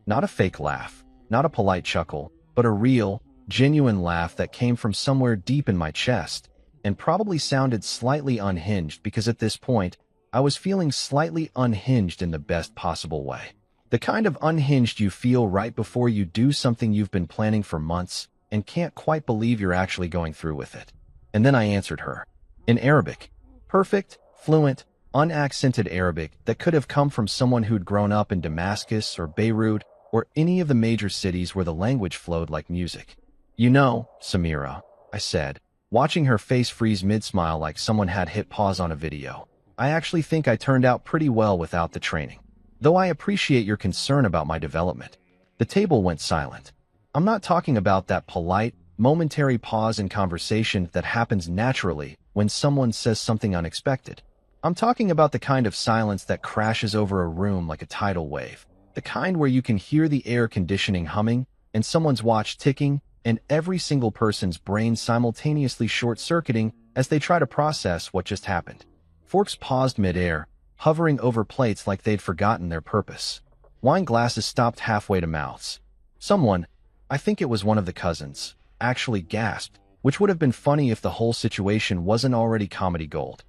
Not a fake laugh, not a polite chuckle, but a real, genuine laugh that came from somewhere deep in my chest, and probably sounded slightly unhinged because at this point, I was feeling slightly unhinged in the best possible way. The kind of unhinged you feel right before you do something you've been planning for months and can't quite believe you're actually going through with it. And then I answered her. In Arabic. Perfect, fluent, unaccented Arabic that could have come from someone who'd grown up in Damascus or Beirut or any of the major cities where the language flowed like music. You know, Samira, I said, watching her face freeze mid-smile like someone had hit pause on a video. I actually think I turned out pretty well without the training. Though I appreciate your concern about my development. The table went silent. I'm not talking about that polite, momentary pause in conversation that happens naturally when someone says something unexpected. I'm talking about the kind of silence that crashes over a room like a tidal wave. The kind where you can hear the air conditioning humming and someone's watch ticking and every single person's brain simultaneously short-circuiting as they try to process what just happened. Forks paused mid-air, hovering over plates like they'd forgotten their purpose. Wine glasses stopped halfway to mouths. Someone, I think it was one of the cousins, actually gasped, which would have been funny if the whole situation wasn't already comedy gold.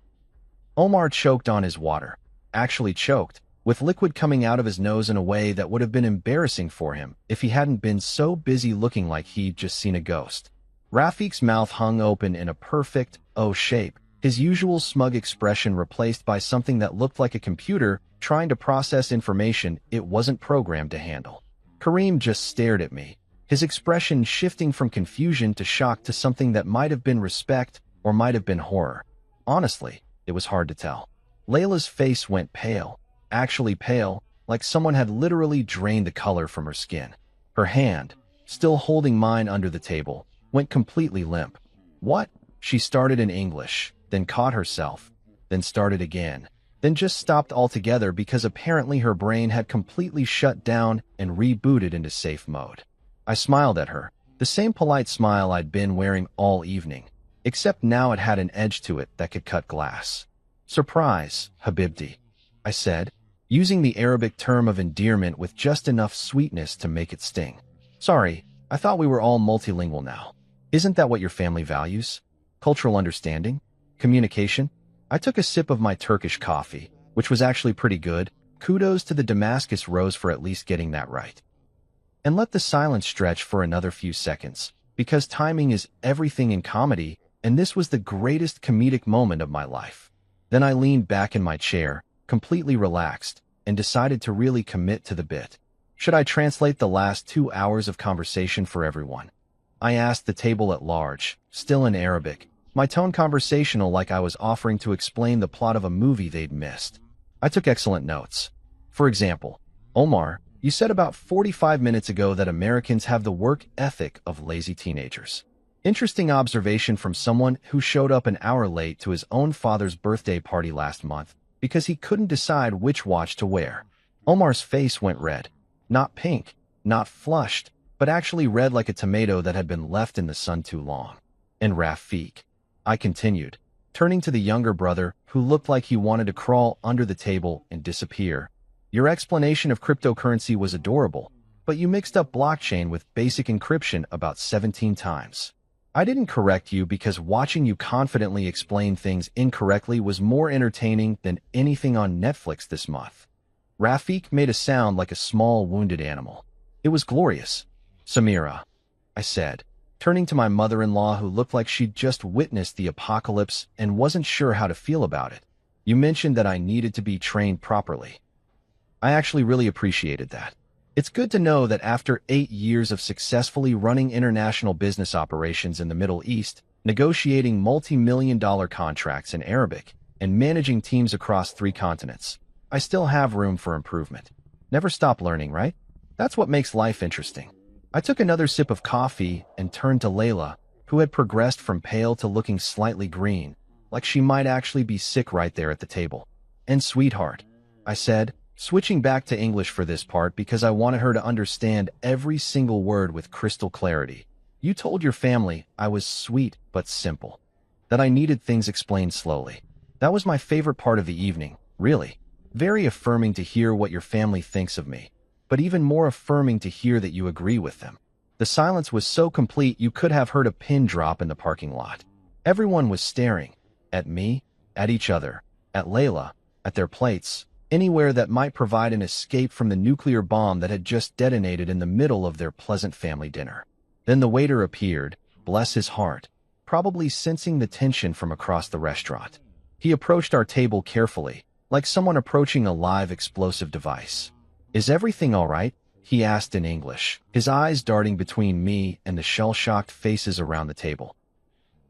Omar choked on his water, actually choked, with liquid coming out of his nose in a way that would have been embarrassing for him if he hadn't been so busy looking like he'd just seen a ghost. Rafiq's mouth hung open in a perfect O shape, his usual smug expression replaced by something that looked like a computer trying to process information it wasn't programmed to handle. Kareem just stared at me, his expression shifting from confusion to shock to something that might have been respect or might have been horror. Honestly, it was hard to tell. Layla's face went pale, actually pale, like someone had literally drained the color from her skin. Her hand, still holding mine under the table, went completely limp. What? She started in English, then caught herself, then started again, then just stopped altogether because apparently her brain had completely shut down and rebooted into safe mode. I smiled at her, the same polite smile I'd been wearing all evening, except now it had an edge to it that could cut glass. Surprise, Habibti, I said, using the Arabic term of endearment with just enough sweetness to make it sting. Sorry, I thought we were all multilingual now. Isn't that what your family values? Cultural understanding? Communication? I took a sip of my Turkish coffee, which was actually pretty good. Kudos to the Damascus Rose for at least getting that right. And let the silence stretch for another few seconds, because timing is everything in comedy, and this was the greatest comedic moment of my life. Then I leaned back in my chair, completely relaxed, and decided to really commit to the bit. Should I translate the last 2 hours of conversation for everyone? I asked the table at large, still in Arabic, my tone conversational like I was offering to explain the plot of a movie they'd missed. I took excellent notes. For example, Omar, you said about 45 minutes ago that Americans have the work ethic of lazy teenagers. Interesting observation from someone who showed up an hour late to his own father's birthday party last month because he couldn't decide which watch to wear. Omar's face went red. Not pink, not flushed, but actually red like a tomato that had been left in the sun too long. And Rafiq, I continued, turning to the younger brother who looked like he wanted to crawl under the table and disappear. Your explanation of cryptocurrency was adorable, but you mixed up blockchain with basic encryption about 17 times. I didn't correct you because watching you confidently explain things incorrectly was more entertaining than anything on Netflix this month. Rafiq made a sound like a small wounded animal. It was glorious. Samira, I said, turning to my mother-in-law who looked like she'd just witnessed the apocalypse and wasn't sure how to feel about it. You mentioned that I needed to be trained properly. I actually really appreciated that. It's good to know that after 8 years of successfully running international business operations in the Middle East, negotiating multi-million-dollar contracts in Arabic, and managing teams across 3 continents, I still have room for improvement. Never stop learning, right? That's what makes life interesting. I took another sip of coffee and turned to Layla, who had progressed from pale to looking slightly green, like she might actually be sick right there at the table. "And sweetheart," I said, switching back to English for this part because I wanted her to understand every single word with crystal clarity. "You told your family I was sweet but simple, that I needed things explained slowly. That was my favorite part of the evening, really. Very affirming to hear what your family thinks of me, but even more affirming to hear that you agree with them." The silence was so complete you could have heard a pin drop in the parking lot. Everyone was staring. At me, at each other, at Layla, at their plates, anywhere that might provide an escape from the nuclear bomb that had just detonated in the middle of their pleasant family dinner. Then the waiter appeared, bless his heart, probably sensing the tension from across the restaurant. He approached our table carefully, like someone approaching a live explosive device. "Is everything all right?" he asked in English, his eyes darting between me and the shell-shocked faces around the table.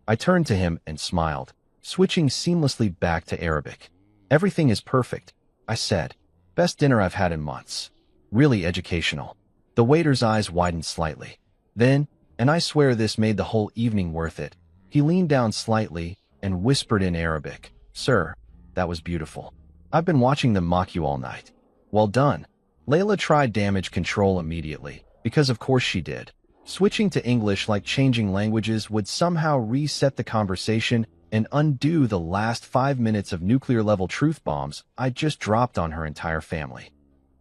I turned to him and smiled, switching seamlessly back to Arabic. "Everything is perfect," I said. "Best dinner I've had in months. Really educational." The waiter's eyes widened slightly. Then, and I swear this made the whole evening worth it, he leaned down slightly and whispered in Arabic, "Sir, that was beautiful. I've been watching them mock you all night." "Well done." Layla tried damage control immediately, because of course she did. Switching to English like changing languages would somehow reset the conversation and undo the last 5 minutes of nuclear-level truth bombs I just dropped on her entire family.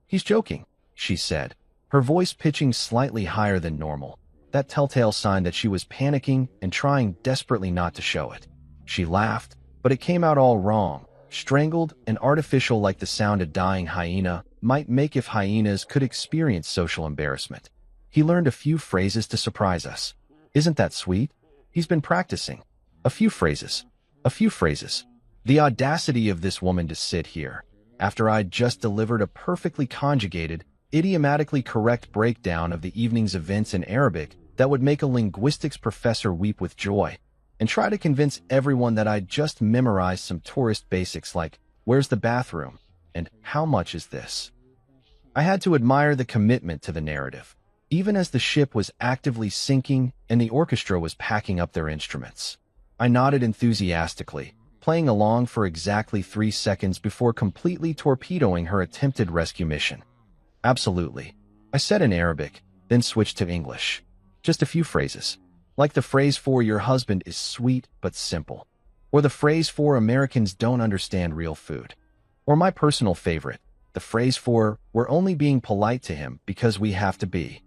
"He's joking," she said, her voice pitching slightly higher than normal, that telltale sign that she was panicking and trying desperately not to show it. She laughed, but it came out all wrong, strangled and artificial, like the sound a dying hyena might make if hyenas could experience social embarrassment. "He learned a few phrases to surprise us. Isn't that sweet? He's been practicing. A few phrases. A few phrases." The audacity of this woman to sit here, after I'd just delivered a perfectly conjugated, idiomatically correct breakdown of the evening's events in Arabic that would make a linguistics professor weep with joy, and try to convince everyone that I'd just memorized some tourist basics like, "Where's the bathroom?" and "How much is this?" I had to admire the commitment to the narrative, even as the ship was actively sinking and the orchestra was packing up their instruments. I nodded enthusiastically, playing along for exactly 3 seconds before completely torpedoing her attempted rescue mission. "Absolutely," I said in Arabic, then switched to English. "Just a few phrases. Like the phrase for 'your husband is sweet but simple,' or the phrase for 'Americans don't understand real food,' or my personal favorite, the phrase for 'we're only being polite to him because we have to be.'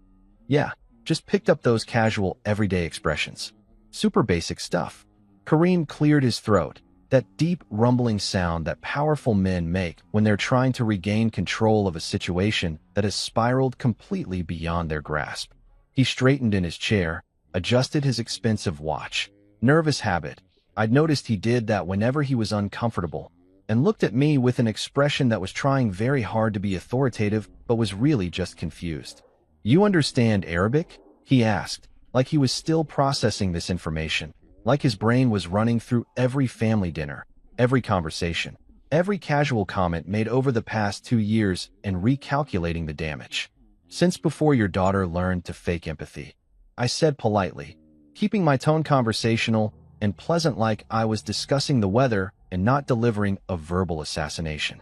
Yeah, just picked up those casual, everyday expressions. Super basic stuff." Kareem cleared his throat, that deep, rumbling sound that powerful men make when they're trying to regain control of a situation that has spiraled completely beyond their grasp. He straightened in his chair, adjusted his expensive watch. Nervous habit. I'd noticed he did that whenever he was uncomfortable, and looked at me with an expression that was trying very hard to be authoritative but was really just confused. "You understand Arabic?" he asked, like he was still processing this information, like his brain was running through every family dinner, every conversation, every casual comment made over the past 2 years and recalculating the damage. "Since before your daughter learned to fake empathy," I said politely, keeping my tone conversational and pleasant like I was discussing the weather and not delivering a verbal assassination.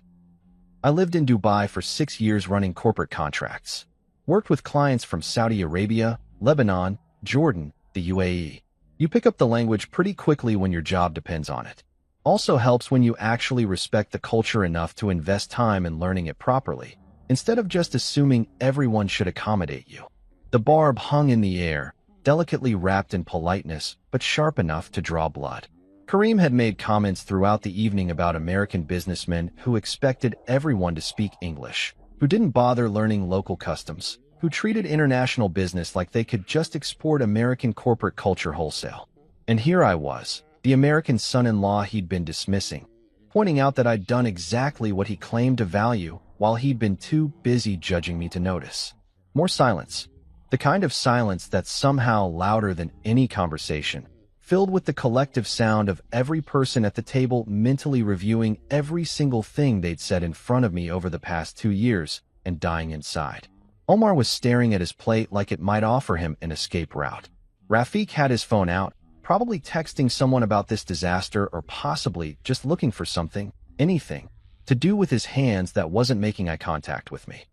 "I lived in Dubai for 6 years running corporate contracts. Worked with clients from Saudi Arabia, Lebanon, Jordan, the UAE. You pick up the language pretty quickly when your job depends on it. Also helps when you actually respect the culture enough to invest time in learning it properly, instead of just assuming everyone should accommodate you." The barb hung in the air, delicately wrapped in politeness, but sharp enough to draw blood. Kareem had made comments throughout the evening about American businessmen who expected everyone to speak English, who didn't bother learning local customs, who treated international business like they could just export American corporate culture wholesale. And here I was, the American son-in-law he'd been dismissing, pointing out that I'd done exactly what he claimed to value while he'd been too busy judging me to notice. More silence. The kind of silence that's somehow louder than any conversation, filled with the collective sound of every person at the table mentally reviewing every single thing they'd said in front of me over the past 2 years and dying inside. Omar was staring at his plate like it might offer him an escape route. Rafiq had his phone out, probably texting someone about this disaster or possibly just looking for something, anything, to do with his hands that wasn't making eye contact with me.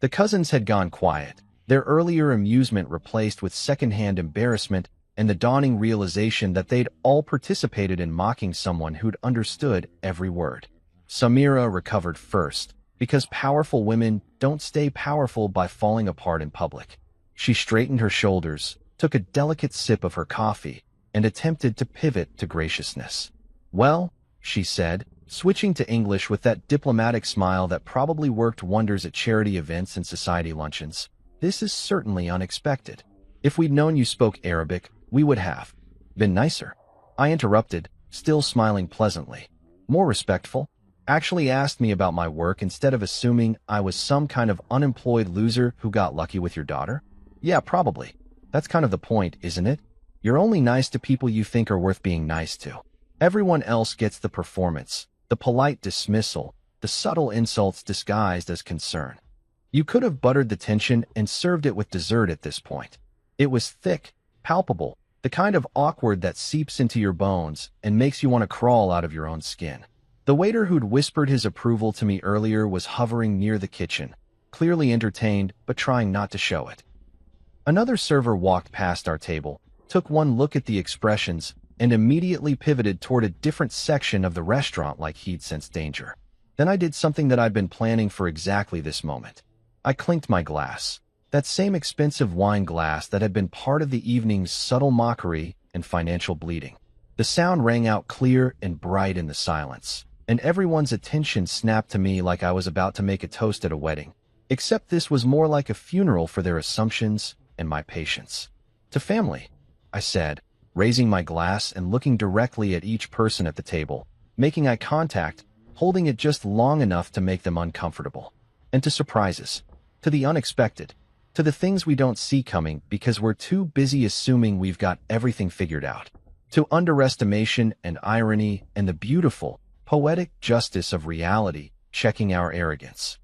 The cousins had gone quiet, their earlier amusement replaced with secondhand embarrassment and the dawning realization that they'd all participated in mocking someone who'd understood every word. Samira recovered first, because powerful women don't stay powerful by falling apart in public. She straightened her shoulders, took a delicate sip of her coffee, and attempted to pivot to graciousness. "Well," she said, switching to English with that diplomatic smile that probably worked wonders at charity events and society luncheons, "this is certainly unexpected. If we'd known you spoke Arabic, we would have been nicer." I interrupted, still smiling pleasantly. "More respectful? Actually asked me about my work instead of assuming I was some kind of unemployed loser who got lucky with your daughter? Yeah, probably. That's kind of the point, isn't it? You're only nice to people you think are worth being nice to. Everyone else gets the performance, the polite dismissal, the subtle insults disguised as concern. You could have buttered the tension and served it with dessert at this point. It was thick, palpable, the kind of awkward that seeps into your bones and makes you want to crawl out of your own skin. The waiter who'd whispered his approval to me earlier was hovering near the kitchen, clearly entertained but trying not to show it. Another server walked past our table, took one look at the expressions, and immediately pivoted toward a different section of the restaurant like he'd sensed danger. Then I did something that I'd been planning for exactly this moment. I clinked my glass, that same expensive wine glass that had been part of the evening's subtle mockery and financial bleeding. The sound rang out clear and bright in the silence, and everyone's attention snapped to me like I was about to make a toast at a wedding, except this was more like a funeral for their assumptions and my patience. "To family," I said, raising my glass and looking directly at each person at the table, making eye contact, holding it just long enough to make them uncomfortable. "And to surprises, to the unexpected, to the things we don't see coming because we're too busy assuming we've got everything figured out, to underestimation and irony and the beautiful, poetic justice of reality checking our arrogance."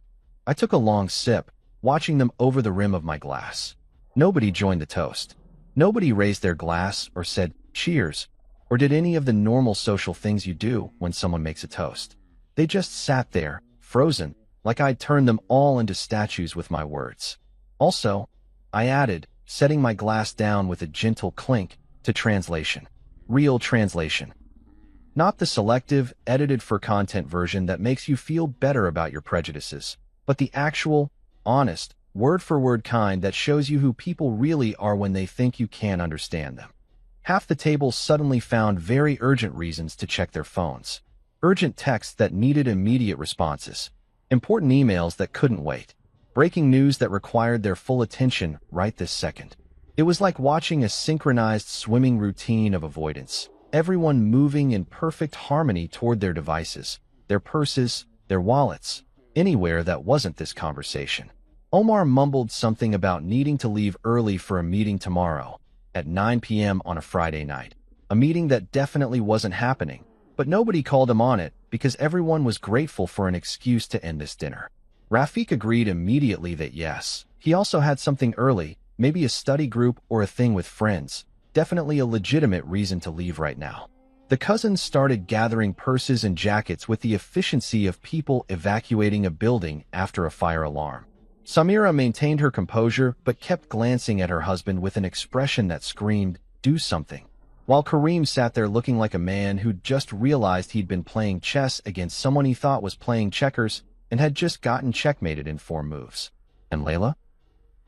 I took a long sip, watching them over the rim of my glass. Nobody joined the toast. Nobody raised their glass or said, "Cheers," or did any of the normal social things you do when someone makes a toast. They just sat there, frozen, like I'd turned them all into statues with my words. "Also," I added, setting my glass down with a gentle clink, "to translation. Real translation. Not the selective, edited-for-content version that makes you feel better about your prejudices, but the actual, honest, word-for-word kind that shows you who people really are when they think you can't understand them." Half the table suddenly found very urgent reasons to check their phones. Urgent texts that needed immediate responses. Important emails that couldn't wait. Breaking news that required their full attention right this second. It was like watching a synchronized swimming routine of avoidance. Everyone moving in perfect harmony toward their devices, their purses, their wallets, anywhere that wasn't this conversation. Omar mumbled something about needing to leave early for a meeting tomorrow, at 9 p.m. on a Friday night. A meeting that definitely wasn't happening, but nobody called him on it because everyone was grateful for an excuse to end this dinner. Rafiq agreed immediately that yes, he also had something early, maybe a study group or a thing with friends, definitely a legitimate reason to leave right now. The cousins started gathering purses and jackets with the efficiency of people evacuating a building after a fire alarm. Samira maintained her composure but kept glancing at her husband with an expression that screamed, "Do something," while Kareem sat there looking like a man who'd just realized he'd been playing chess against someone he thought was playing checkers and had just gotten checkmated in 4 moves. And Layla?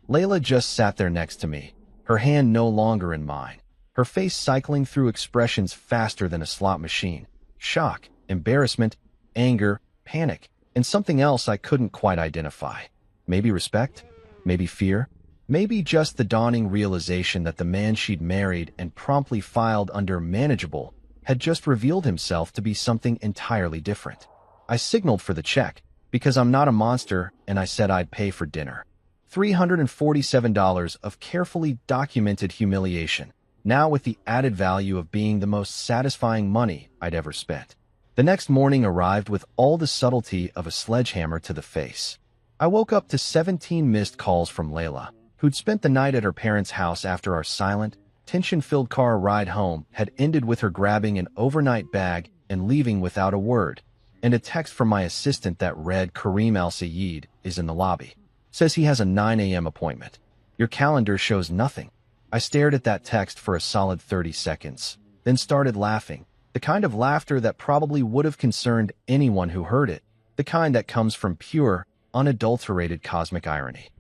Layla just sat there next to me, her hand no longer in mine, her face cycling through expressions faster than a slot machine. Shock, embarrassment, anger, panic, and something else I couldn't quite identify. Maybe respect? Maybe fear? Maybe just the dawning realization that the man she'd married and promptly filed under manageable had just revealed himself to be something entirely different. I signaled for the check, because I'm not a monster, and I said I'd pay for dinner. $347 of carefully documented humiliation, now with the added value of being the most satisfying money I'd ever spent. The next morning arrived with all the subtlety of a sledgehammer to the face. I woke up to 17 missed calls from Layla, who'd spent the night at her parents' house after our silent, tension-filled car ride home had ended with her grabbing an overnight bag and leaving without a word, and a text from my assistant that read, "Kareem Al-Sayed is in the lobby. Says he has a 9 a.m. appointment. Your calendar shows nothing." I stared at that text for a solid 30 seconds, then started laughing, the kind of laughter that probably would have concerned anyone who heard it, the kind that comes from pure, unadulterated cosmic irony.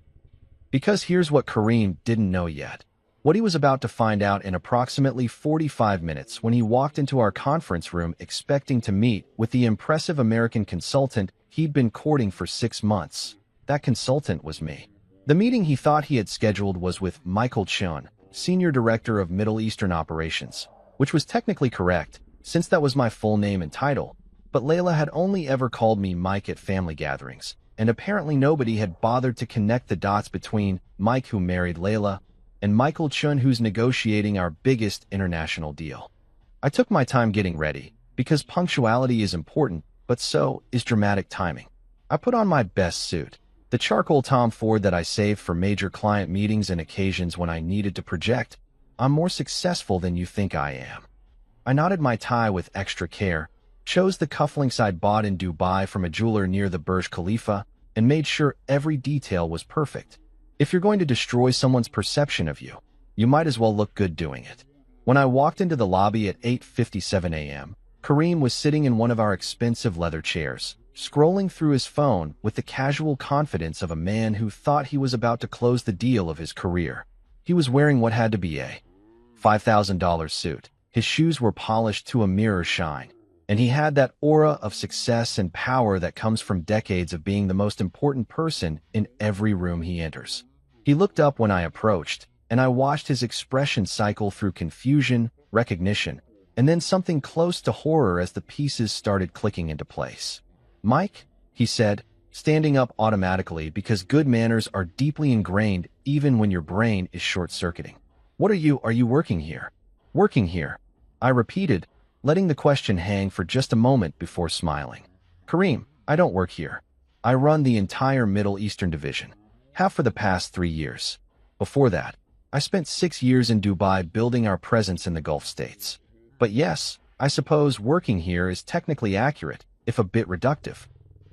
Because here's what Kareem didn't know yet. What he was about to find out in approximately 45 minutes when he walked into our conference room expecting to meet with the impressive American consultant he'd been courting for 6 months. That consultant was me. The meeting he thought he had scheduled was with Michael Chun, Senior Director of Middle Eastern Operations, which was technically correct, since that was my full name and title, but Layla had only ever called me Mike at family gatherings, and apparently nobody had bothered to connect the dots between Mike, who married Layla, and Michael Chun, who's negotiating our biggest international deal. I took my time getting ready, because punctuality is important, but so is dramatic timing. I put on my best suit, the charcoal Tom Ford that I saved for major client meetings and occasions when I needed to project, "I'm more successful than you think I am." I knotted my tie with extra care, chose the cufflinks I'd bought in Dubai from a jeweler near the Burj Khalifa, and made sure every detail was perfect. If you're going to destroy someone's perception of you, you might as well look good doing it. When I walked into the lobby at 8:57 a.m., Kareem was sitting in one of our expensive leather chairs, scrolling through his phone with the casual confidence of a man who thought he was about to close the deal of his career. He was wearing what had to be a $5,000 suit. His shoes were polished to a mirror shine, and he had that aura of success and power that comes from decades of being the most important person in every room he enters. He looked up when I approached, and I watched his expression cycle through confusion, recognition, and then something close to horror as the pieces started clicking into place. "Mike," he said, standing up automatically because good manners are deeply ingrained even when your brain is short-circuiting. "What are you working here?" "Working here," I repeated, letting the question hang for just a moment before smiling. "Kareem, I don't work here. I run the entire Middle Eastern division, have for the past 3 years. Before that, I spent 6 years in Dubai building our presence in the Gulf states. But yes, I suppose working here is technically accurate, if a bit reductive."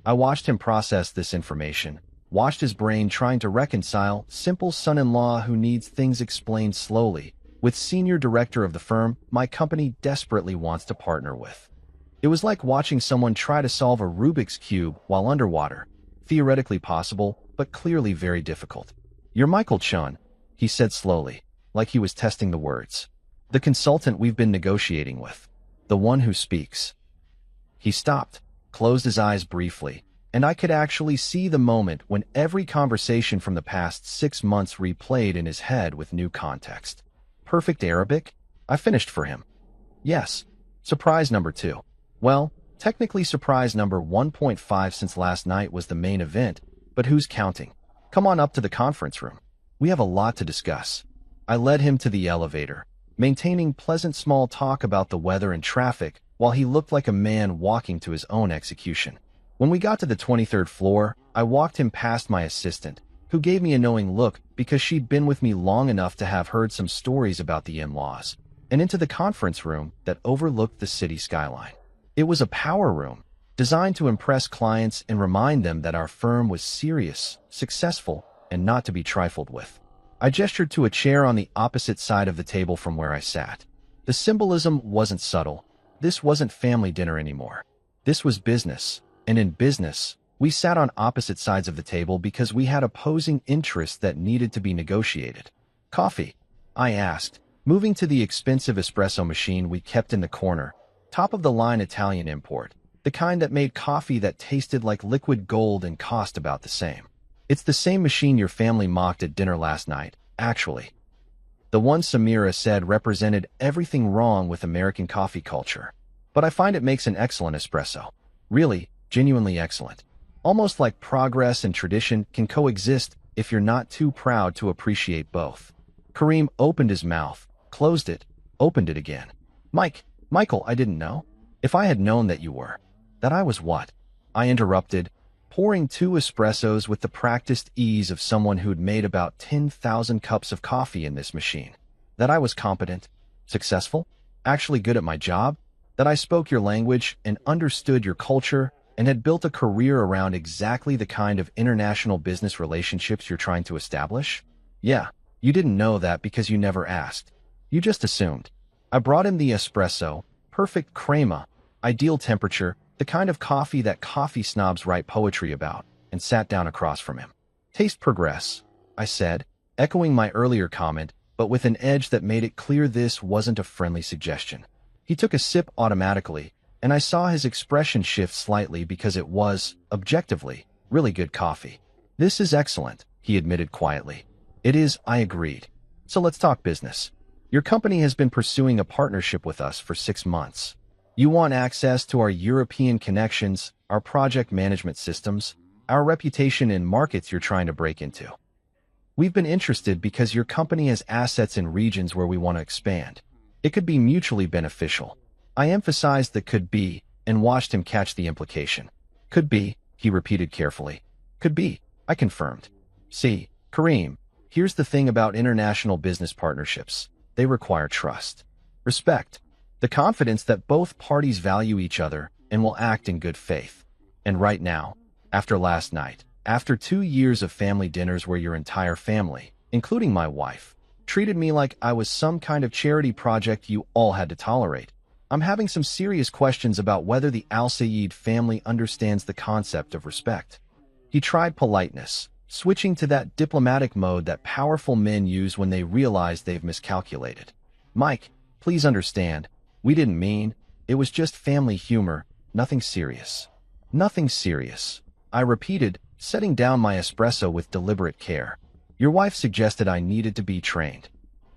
I watched him process this information, watched his brain trying to reconcile simple son-in-law who needs things explained slowly with senior director of the firm my company desperately wants to partner with. It was like watching someone try to solve a Rubik's Cube while underwater, theoretically possible, but clearly very difficult. "You're Michael Chun," he said slowly, like he was testing the words. "The consultant we've been negotiating with. The one who speaks." He stopped, closed his eyes briefly, and I could actually see the moment when every conversation from the past 6 months replayed in his head with new context. Perfect Arabic? I finished for him. Yes. Surprise number 2. Well, technically surprise number 1.5 since last night was the main event, but who's counting? "Come on up to the conference room. We have a lot to discuss." I led him to the elevator, maintaining pleasant small talk about the weather and traffic while he looked like a man walking to his own execution. When we got to the 23rd floor, I walked him past my assistant, who gave me a knowing look because she'd been with me long enough to have heard some stories about the in-laws, and into the conference room that overlooked the city skyline. It was a power room, designed to impress clients and remind them that our firm was serious, successful, and not to be trifled with. I gestured to a chair on the opposite side of the table from where I sat. The symbolism wasn't subtle. This wasn't family dinner anymore. This was business, and in business, we sat on opposite sides of the table because we had opposing interests that needed to be negotiated. "Coffee?" I asked, moving to the expensive espresso machine we kept in the corner, top-of-the-line Italian import, the kind that made coffee that tasted like liquid gold and cost about the same. It's the same machine your family mocked at dinner last night, actually. The one Samira said represented everything wrong with American coffee culture. But I find it makes an excellent espresso. Really, genuinely excellent. Almost like progress and tradition can coexist if you're not too proud to appreciate both. Kareem opened his mouth, closed it, opened it again. Michael, I didn't know. If I had known that you were. That I was what? I interrupted, pouring 2 espressos with the practiced ease of someone who'd made about 10,000 cups of coffee in this machine. That I was competent, successful, actually good at my job, that I spoke your language and understood your culture and had built a career around exactly the kind of international business relationships you're trying to establish? Yeah, you didn't know that because you never asked. You just assumed. I brought him the espresso, perfect crema, ideal temperature, the kind of coffee that coffee snobs write poetry about, and sat down across from him. Taste progress, I said, echoing my earlier comment, but with an edge that made it clear this wasn't a friendly suggestion. He took a sip automatically, and I saw his expression shift slightly because it was, objectively, really good coffee. This is excellent, he admitted quietly. It is, I agreed. So let's talk business. Your company has been pursuing a partnership with us for 6 months. You want access to our European connections, our project management systems, our reputation in markets you're trying to break into. We've been interested because your company has assets in regions where we want to expand. It could be mutually beneficial. I emphasized the could be and watched him catch the implication. Could be, he repeated carefully. Could be, I confirmed. See, Kareem, here's the thing about international business partnerships. They require trust, respect, the confidence that both parties value each other and will act in good faith. And right now, after last night, after 2 years of family dinners where your entire family, including my wife, treated me like I was some kind of charity project you all had to tolerate, I'm having some serious questions about whether the Al Sayed family understands the concept of respect. He tried politeness, switching to that diplomatic mode that powerful men use when they realize they've miscalculated. Mike, please understand, we didn't mean, it was just family humor, nothing serious. Nothing serious, I repeated, setting down my espresso with deliberate care. Your wife suggested I needed to be trained.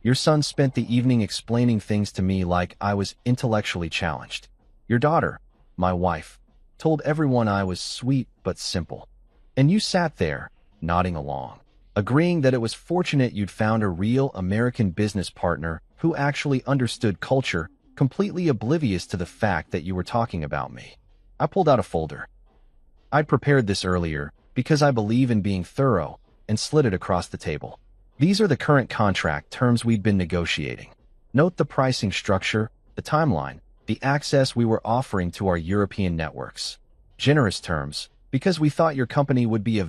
Your son spent the evening explaining things to me like I was intellectually challenged. Your daughter, my wife, told everyone I was sweet but simple. And you sat there, nodding along, agreeing that it was fortunate you'd found a real American business partner who actually understood culture, completely oblivious to the fact that you were talking about me. I pulled out a folder. I'd prepared this earlier because I believe in being thorough and slid it across the table. These are the current contract terms we'd been negotiating. Note the pricing structure, the timeline, the access we were offering to our European networks. Generous terms, because we thought your company would be a